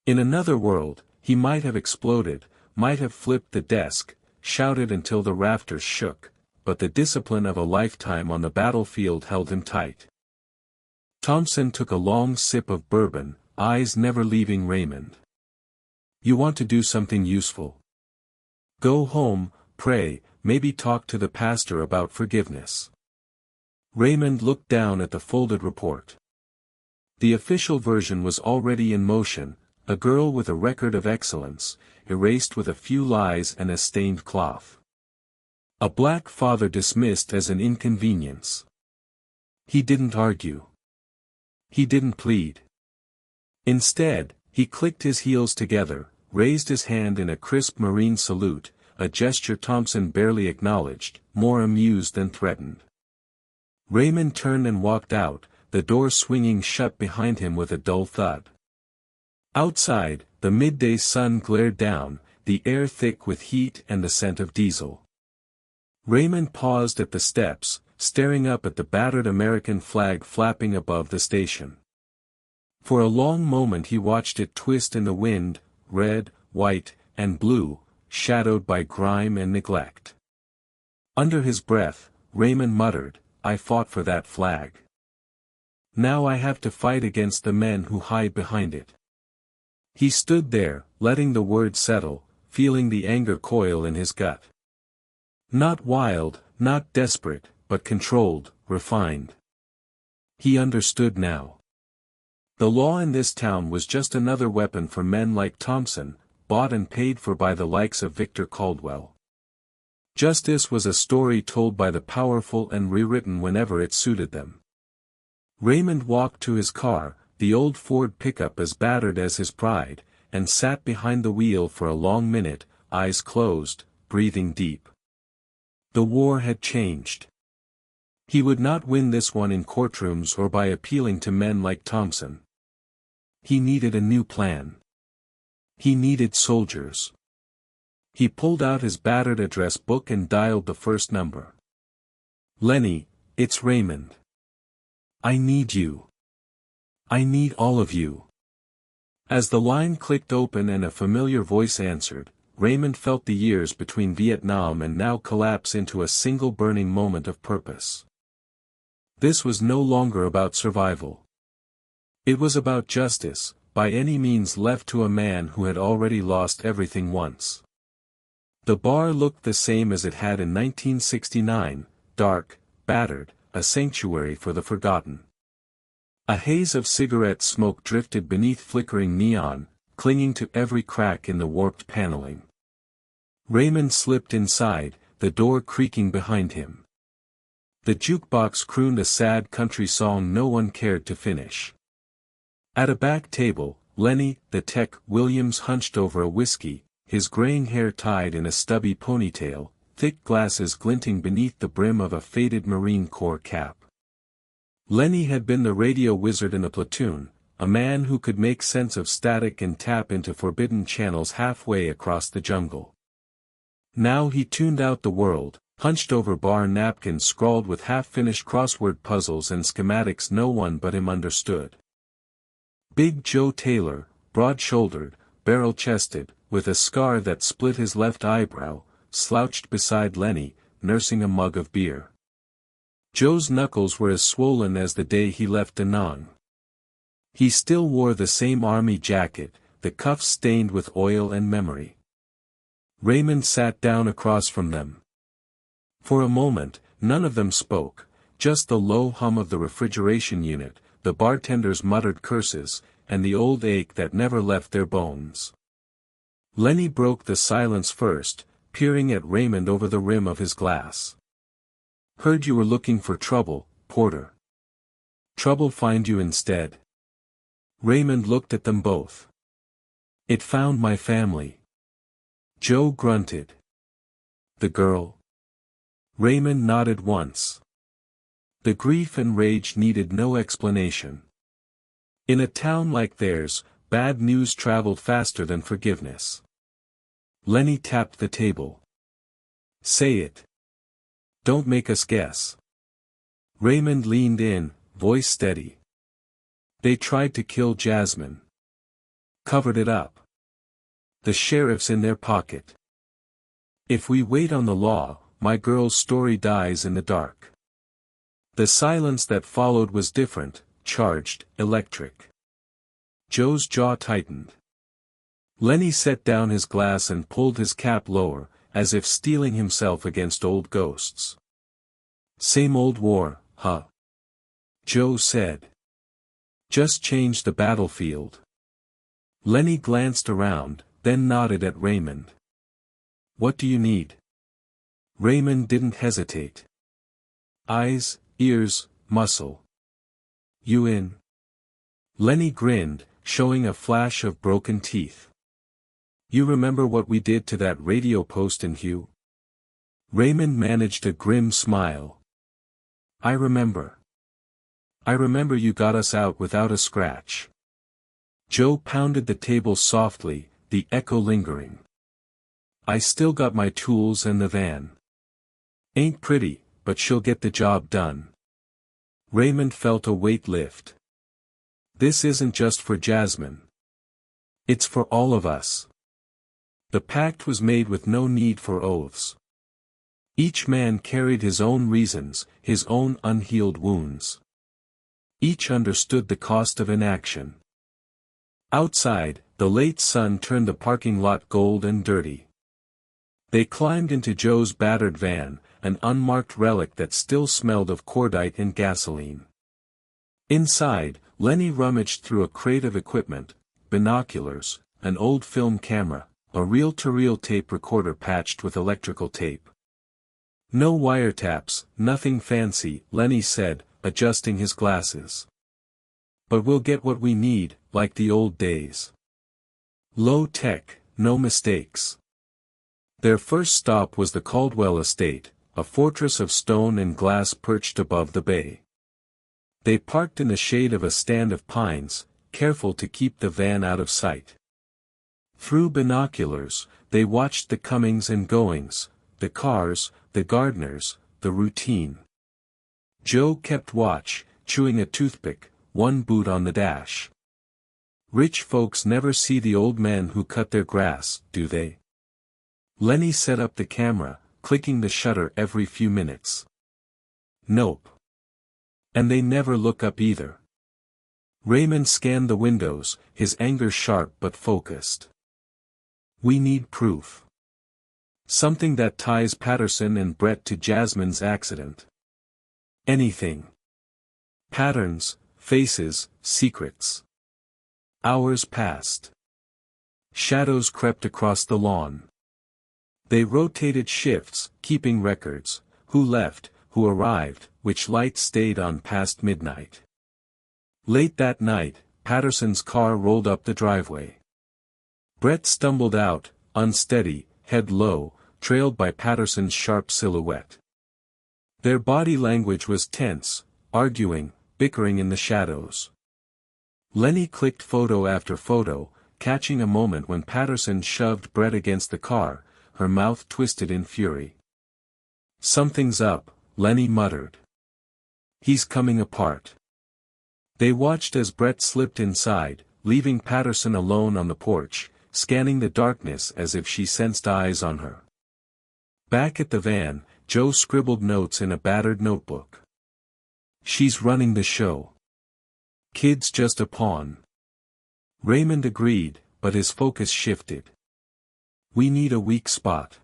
In another world, he might have exploded, might have flipped the desk, shouted until the rafters shook, but the discipline of a lifetime on the battlefield held him tight. Thompson took a long sip of bourbon, eyes never leaving Raymond. You want to do something useful? Go home, pray, maybe talk to the pastor about forgiveness. Raymond looked down at the folded report. The official version was already in motion, a girl with a record of excellence, erased with a few lies and a stained cloth. A black father dismissed as an inconvenience. He didn't argue. He didn't plead. Instead, he clicked his heels together, raised his hand in a crisp Marine salute, a gesture Thompson barely acknowledged, more amused than threatened. Raymond turned and walked out, the door swinging shut behind him with a dull thud. Outside, the midday sun glared down, the air thick with heat and the scent of diesel. Raymond paused at the steps, staring up at the battered American flag flapping above the station. For a long moment he watched it twist in the wind, red, white, and blue, shadowed by grime and neglect. Under his breath, Raymond muttered, "I fought for that flag. Now I have to fight against the men who hide behind it." He stood there, letting the words settle, feeling the anger coil in his gut. Not wild, not desperate, but controlled, refined. He understood now. The law in this town was just another weapon for men like Thompson, bought and paid for by the likes of Victor Caldwell. Justice was a story told by the powerful and rewritten whenever it suited them. Raymond walked to his car, the old Ford pickup as battered as his pride, and sat behind the wheel for a long minute, eyes closed, breathing deep. The war had changed. He would not win this one in courtrooms or by appealing to men like Thompson. He needed a new plan. He needed soldiers. He pulled out his battered address book and dialed the first number. "Lenny, it's Raymond. I need you. I need all of you." As the line clicked open and a familiar voice answered, Raymond felt the years between Vietnam and now collapse into a single burning moment of purpose. This was no longer about survival. It was about justice, by any means left to a man who had already lost everything once. The bar looked the same as it had in 1969, dark, battered, a sanctuary for the forgotten. A haze of cigarette smoke drifted beneath flickering neon, clinging to every crack in the warped paneling. Raymond slipped inside, the door creaking behind him. The jukebox crooned a sad country song no one cared to finish. At a back table, Lenny, the tech, Williams hunched over a whiskey, his graying hair tied in a stubby ponytail, thick glasses glinting beneath the brim of a faded Marine Corps cap. Lenny had been the radio wizard in a platoon, a man who could make sense of static and tap into forbidden channels halfway across the jungle. Now he tuned out the world, hunched over bar napkins scrawled with half-finished crossword puzzles and schematics no one but him understood. Big Joe Taylor, broad-shouldered, barrel-chested, with a scar that split his left eyebrow, slouched beside Lenny, nursing a mug of beer. Joe's knuckles were as swollen as the day he left Da Nang. He still wore the same army jacket, the cuffs stained with oil and memory. Raymond sat down across from them. For a moment, none of them spoke, just the low hum of the refrigeration unit, the bartender's muttered curses, and the old ache that never left their bones. Lenny broke the silence first, peering at Raymond over the rim of his glass. "Heard you were looking for trouble, Porter. Trouble find you instead." Raymond looked at them both. "It found my family." Joe grunted. "The girl?" Raymond nodded once. The grief and rage needed no explanation. In a town like theirs, bad news traveled faster than forgiveness. Lenny tapped the table. "Say it. Don't make us guess." Raymond leaned in, voice steady. "They tried to kill Jasmine. Covered it up. The sheriff's in their pocket. If we wait on the law, my girl's story dies in the dark." The silence that followed was different, charged, electric. Joe's jaw tightened. Lenny set down his glass and pulled his cap lower, as if steeling himself against old ghosts. "Same old war, huh?" Joe said. "Just changed the battlefield." Lenny glanced around, then nodded at Raymond. "What do you need?" Raymond didn't hesitate. Eyes, ears, muscle. You in? Lenny grinned, showing a flash of broken teeth. You remember what we did to that radio post in Hugh? Raymond managed a grim smile. I remember. I remember you got us out without a scratch. Joe pounded the table softly, the echo lingering. I still got my tools and the van. Ain't pretty, but she'll get the job done. Raymond felt a weight lift. This isn't just for Jasmine. It's for all of us. The pact was made with no need for oaths. Each man carried his own reasons, his own unhealed wounds. Each understood the cost of inaction. Outside, the late sun turned the parking lot gold and dirty. They climbed into Joe's battered van, an unmarked relic that still smelled of cordite and gasoline. Inside, Lenny rummaged through a crate of equipment, binoculars, an old film camera, a reel-to-reel tape recorder patched with electrical tape. No wiretaps, nothing fancy, Lenny said, adjusting his glasses. But we'll get what we need, like the old days. Low tech, no mistakes. Their first stop was the Caldwell estate, a fortress of stone and glass perched above the bay. They parked in the shade of a stand of pines, careful to keep the van out of sight. Through binoculars, they watched the comings and goings, the cars, the gardeners, the routine. Joe kept watch, chewing a toothpick, one boot on the dash. Rich folks never see the old men who cut their grass, do they? Lenny set up the camera, clicking the shutter every few minutes. Nope. And they never look up either. Raymond scanned the windows, his anger sharp but focused. We need proof. Something that ties Patterson and Brett to Jasmine's accident. Anything. Patterns, faces, secrets. Hours passed. Shadows crept across the lawn. They rotated shifts, keeping records, who left, who arrived, which lights stayed on past midnight. Late that night, Patterson's car rolled up the driveway. Brett stumbled out, unsteady, head low, trailed by Patterson's sharp silhouette. Their body language was tense, arguing, bickering in the shadows. Lenny clicked photo after photo, catching a moment when Patterson shoved Brett against the car, her mouth twisted in fury. Something's up, Lenny muttered. He's coming apart. They watched as Brett slipped inside, leaving Patterson alone on the porch, scanning the darkness as if she sensed eyes on her. Back at the van, Joe scribbled notes in a battered notebook. She's running the show. Kid's just a pawn. Raymond agreed, but his focus shifted. We need a weak spot.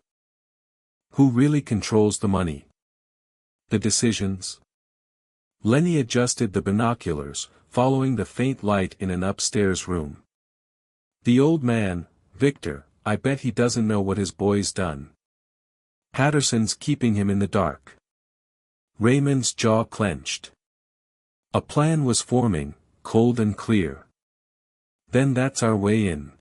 Who really controls the money? The decisions? Lenny adjusted the binoculars, following the faint light in an upstairs room. The old man, Victor, I bet he doesn't know what his boy's done. Patterson's keeping him in the dark. Raymond's jaw clenched. A plan was forming, cold and clear. Then that's our way in.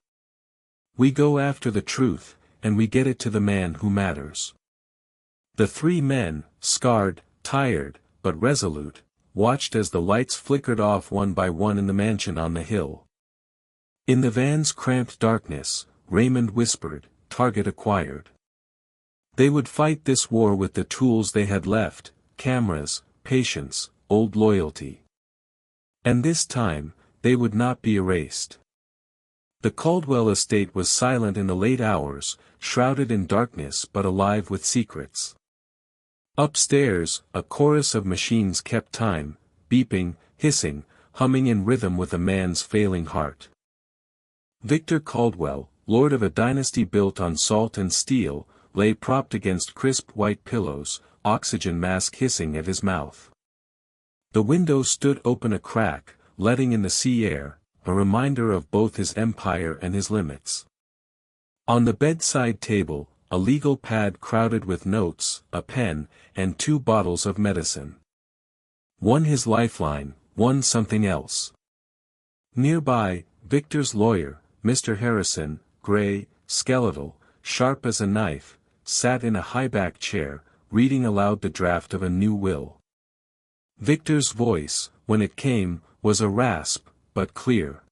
We go after the truth, and we get it to the man who matters. The three men, scarred, tired, but resolute, watched as the lights flickered off one by one in the mansion on the hill. In the van's cramped darkness, Raymond whispered, target acquired. They would fight this war with the tools they had left, cameras, patience, old loyalty. And this time, they would not be erased. The Caldwell estate was silent in the late hours, shrouded in darkness but alive with secrets. Upstairs, a chorus of machines kept time, beeping, hissing, humming in rhythm with a man's failing heart. Victor Caldwell, lord of a dynasty built on salt and steel, lay propped against crisp white pillows, oxygen mask hissing at his mouth. The window stood open a crack, letting in the sea air, a reminder of both his empire and his limits. On the bedside table, a legal pad crowded with notes, a pen, and 2 bottles of medicine. One his lifeline, one something else. Nearby, Victor's lawyer, Mr. Harrison, gray, skeletal, sharp as a knife, sat in a high-back chair, reading aloud the draft of a new will. Victor's voice, when it came, was a rasp, but clear.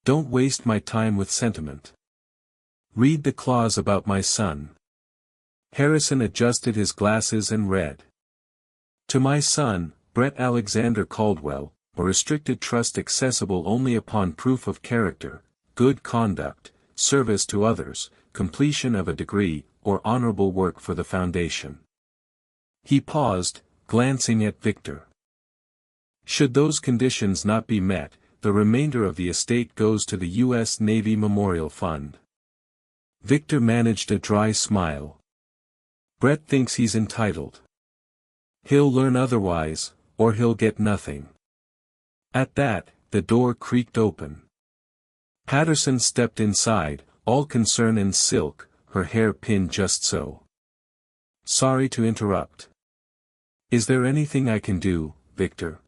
"Don't waste my time with sentiment. Read the clause about my son." Harrison adjusted his glasses and read. "To my son, Brett Alexander Caldwell, a restricted trust accessible only upon proof of character, good conduct, service to others, completion of a degree, or honorable work for the foundation." He paused, glancing at Victor. "Should those conditions not be met, the remainder of the estate goes to the U.S. Navy Memorial Fund." Victor managed a dry smile. "Brett thinks he's entitled. He'll learn otherwise, or he'll get nothing." At that, the door creaked open. Patterson stepped inside, all concern and silk, her hair pinned just so. "Sorry to interrupt. Is there anything I can do, Victor?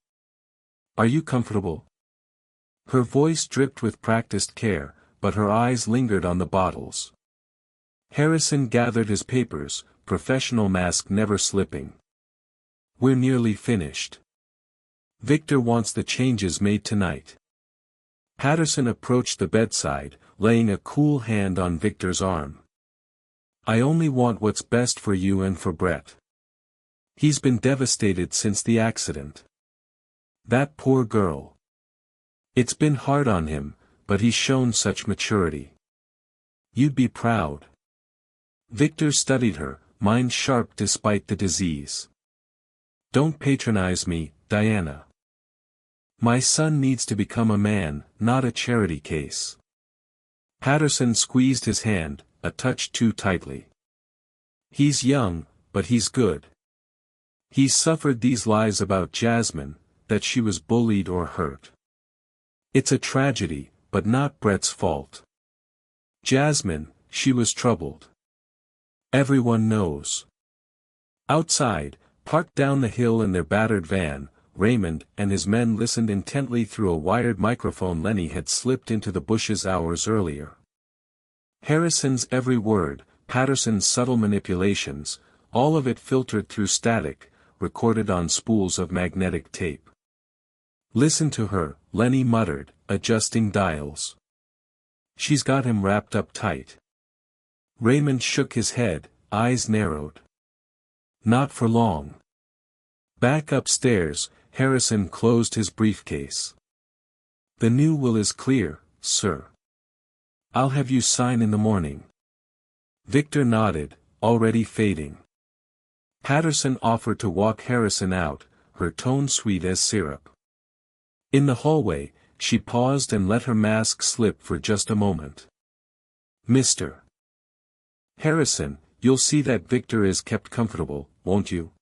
Are you comfortable?" Her voice dripped with practiced care, but her eyes lingered on the bottles. Harrison gathered his papers, professional mask never slipping. "We're nearly finished. Victor wants the changes made tonight." Patterson approached the bedside, laying a cool hand on Victor's arm. "I only want what's best for you and for Brett. He's been devastated since the accident. That poor girl. It's been hard on him, but he's shown such maturity. You'd be proud." Victor studied her, mind sharp despite the disease. "Don't patronize me, Diana. My son needs to become a man, not a charity case." Patterson squeezed his hand, a touch too tightly. "He's young, but he's good. He's suffered these lies about Jasmine, that she was bullied or hurt. It's a tragedy, but not Brett's fault. Jasmine, she was troubled. Everyone knows." Outside, parked down the hill in their battered van, Raymond and his men listened intently through a wired microphone Lenny had slipped into the bushes hours earlier. Harrison's every word, Patterson's subtle manipulations, all of it filtered through static, recorded on spools of magnetic tape. "Listen to her," Lenny muttered, adjusting dials. "She's got him wrapped up tight." Raymond shook his head, eyes narrowed. "Not for long." Back upstairs, Harrison closed his briefcase. "The new will is clear, sir. I'll have you sign in the morning." Victor nodded, already fading. Patterson offered to walk Harrison out, her tone sweet as syrup. In the hallway, she paused and let her mask slip for just a moment. "Mr. Harrison, you'll see that Victor is kept comfortable, won't you?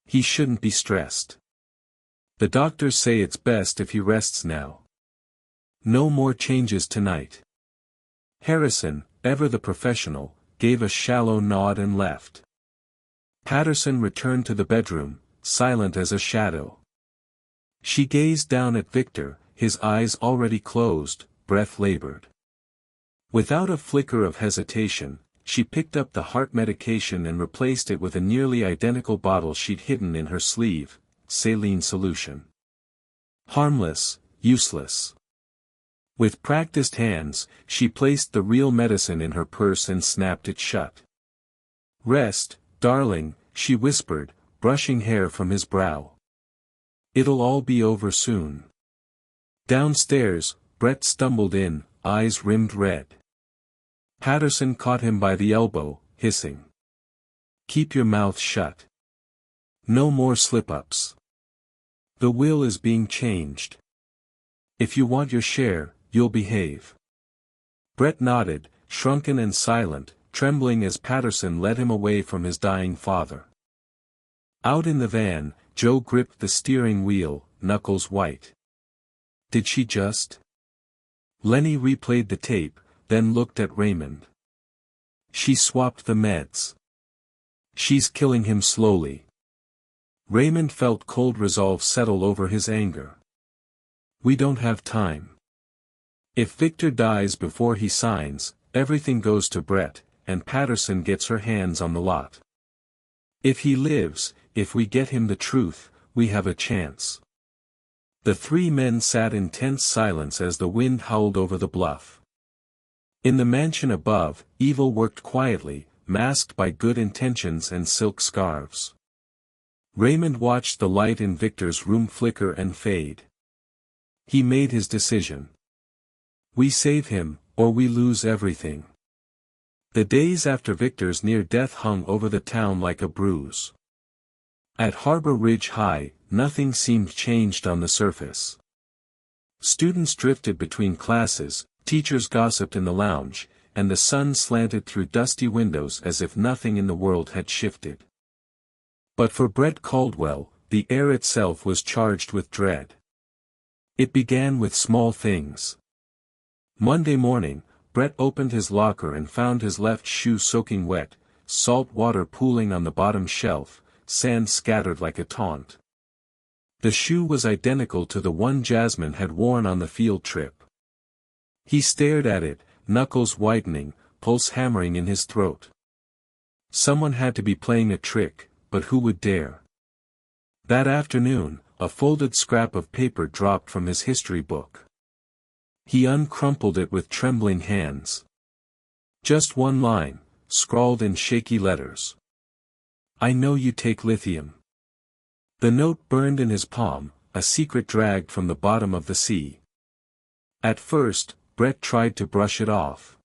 He shouldn't be stressed. The doctors say it's best if he rests now. No more changes tonight." Harrison, ever the professional, gave a shallow nod and left. Patterson returned to the bedroom, silent as a shadow. She gazed down at Victor, his eyes already closed, breath labored. Without a flicker of hesitation, she picked up the heart medication and replaced it with a nearly identical bottle she'd hidden in her sleeve, saline solution. Harmless, useless. With practiced hands, she placed the real medicine in her purse and snapped it shut. "Rest, darling," she whispered, brushing hair from his brow. "It'll all be over soon." Downstairs, Brett stumbled in, eyes rimmed red. Patterson caught him by the elbow, hissing. "Keep your mouth shut. No more slip-ups. The will is being changed. If you want your share, you'll behave." Brett nodded, shrunken and silent, trembling as Patterson led him away from his dying father. Out in the van, Joe gripped the steering wheel, knuckles white. Did she just? Lenny replayed the tape, then looked at Raymond. She swapped the meds. She's killing him slowly. Raymond felt cold resolve settle over his anger. We don't have time. If Victor dies before he signs, everything goes to Brett, and Patterson gets her hands on the lot. If he lives, if we get him the truth, we have a chance. The three men sat in tense silence as the wind howled over the bluff. In the mansion above, evil worked quietly, masked by good intentions and silk scarves. Raymond watched the light in Victor's room flicker and fade. He made his decision. We save him, or we lose everything. The days after Victor's near death hung over the town like a bruise. At Harbor Ridge High, nothing seemed changed on the surface. Students drifted between classes, teachers gossiped in the lounge, and the sun slanted through dusty windows as if nothing in the world had shifted. But for Brett Caldwell, the air itself was charged with dread. It began with small things. Monday morning, Brett opened his locker and found his left shoe soaking wet, salt water pooling on the bottom shelf, sand scattered like a taunt. The shoe was identical to the one Jasmine had worn on the field trip. He stared at it, knuckles whitening, pulse hammering in his throat. Someone had to be playing a trick, but who would dare? That afternoon, a folded scrap of paper dropped from his history book. He uncrumpled it with trembling hands. Just one line, scrawled in shaky letters. I know you take lithium. The note burned in his palm, a secret dragged from the bottom of the sea. At first, Brett tried to brush it off.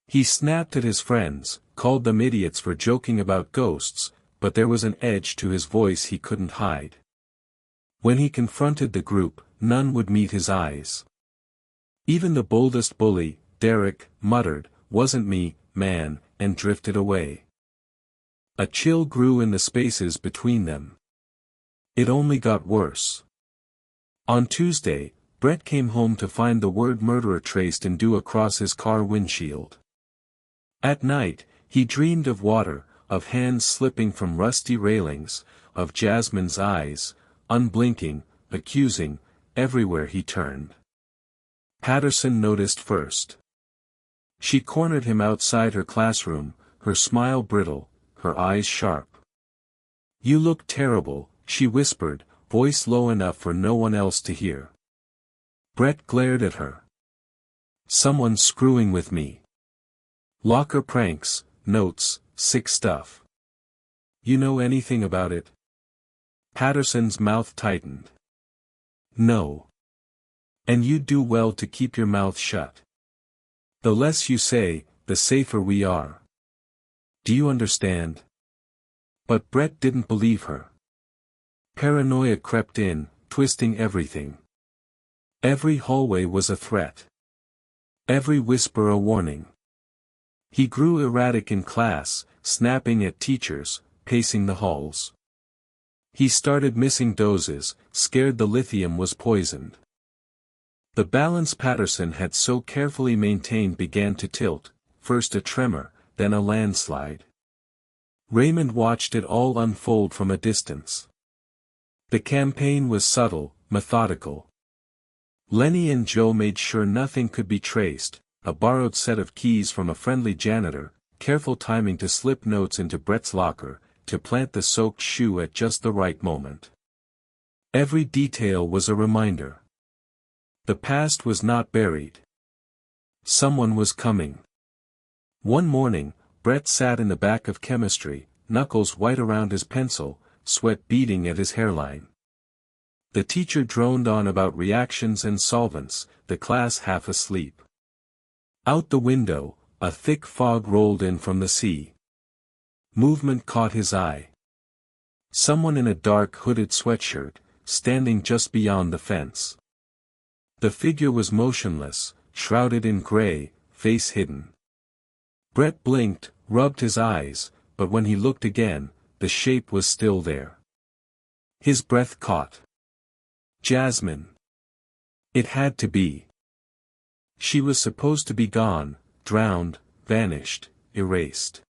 He snapped at his friends, called them idiots for joking about ghosts, but there was an edge to his voice he couldn't hide. When he confronted the group, none would meet his eyes. Even the boldest bully, Derek, muttered, "Wasn't me, man," and drifted away. A chill grew in the spaces between them. It only got worse. On Tuesday, Brett came home to find the word murderer traced in dew across his car windshield. At night, he dreamed of water, of hands slipping from rusty railings, of Jasmine's eyes, unblinking, accusing, everywhere he turned. Patterson noticed first. She cornered him outside her classroom, her smile brittle, her eyes sharp. You look terrible, she whispered, voice low enough for no one else to hear. Brett glared at her. Someone's screwing with me. Locker pranks, notes, sick stuff. You know anything about it? Patterson's mouth tightened. No. And you'd do well to keep your mouth shut. The less you say, the safer we are. Do you understand? But Brett didn't believe her. Paranoia crept in, twisting everything. Every hallway was a threat. Every whisper a warning. He grew erratic in class, snapping at teachers, pacing the halls. He started missing doses, scared the lithium was poisoned. The balance Patterson had so carefully maintained began to tilt, first a tremor, then a landslide. Raymond watched it all unfold from a distance. The campaign was subtle, methodical. Lenny and Joe made sure nothing could be traced, a borrowed set of keys from a friendly janitor, careful timing to slip notes into Brett's locker, to plant the soaked shoe at just the right moment. Every detail was a reminder. The past was not buried. Someone was coming. One morning, Brett sat in the back of chemistry, knuckles white around his pencil, sweat beading at his hairline. The teacher droned on about reactions and solvents, the class half asleep. Out the window, a thick fog rolled in from the sea. Movement caught his eye. Someone in a dark hooded sweatshirt, standing just beyond the fence. The figure was motionless, shrouded in gray, face hidden. Brett blinked, rubbed his eyes, but when he looked again, the shape was still there. His breath caught. Jasmine. It had to be. She was supposed to be gone, drowned, vanished, erased.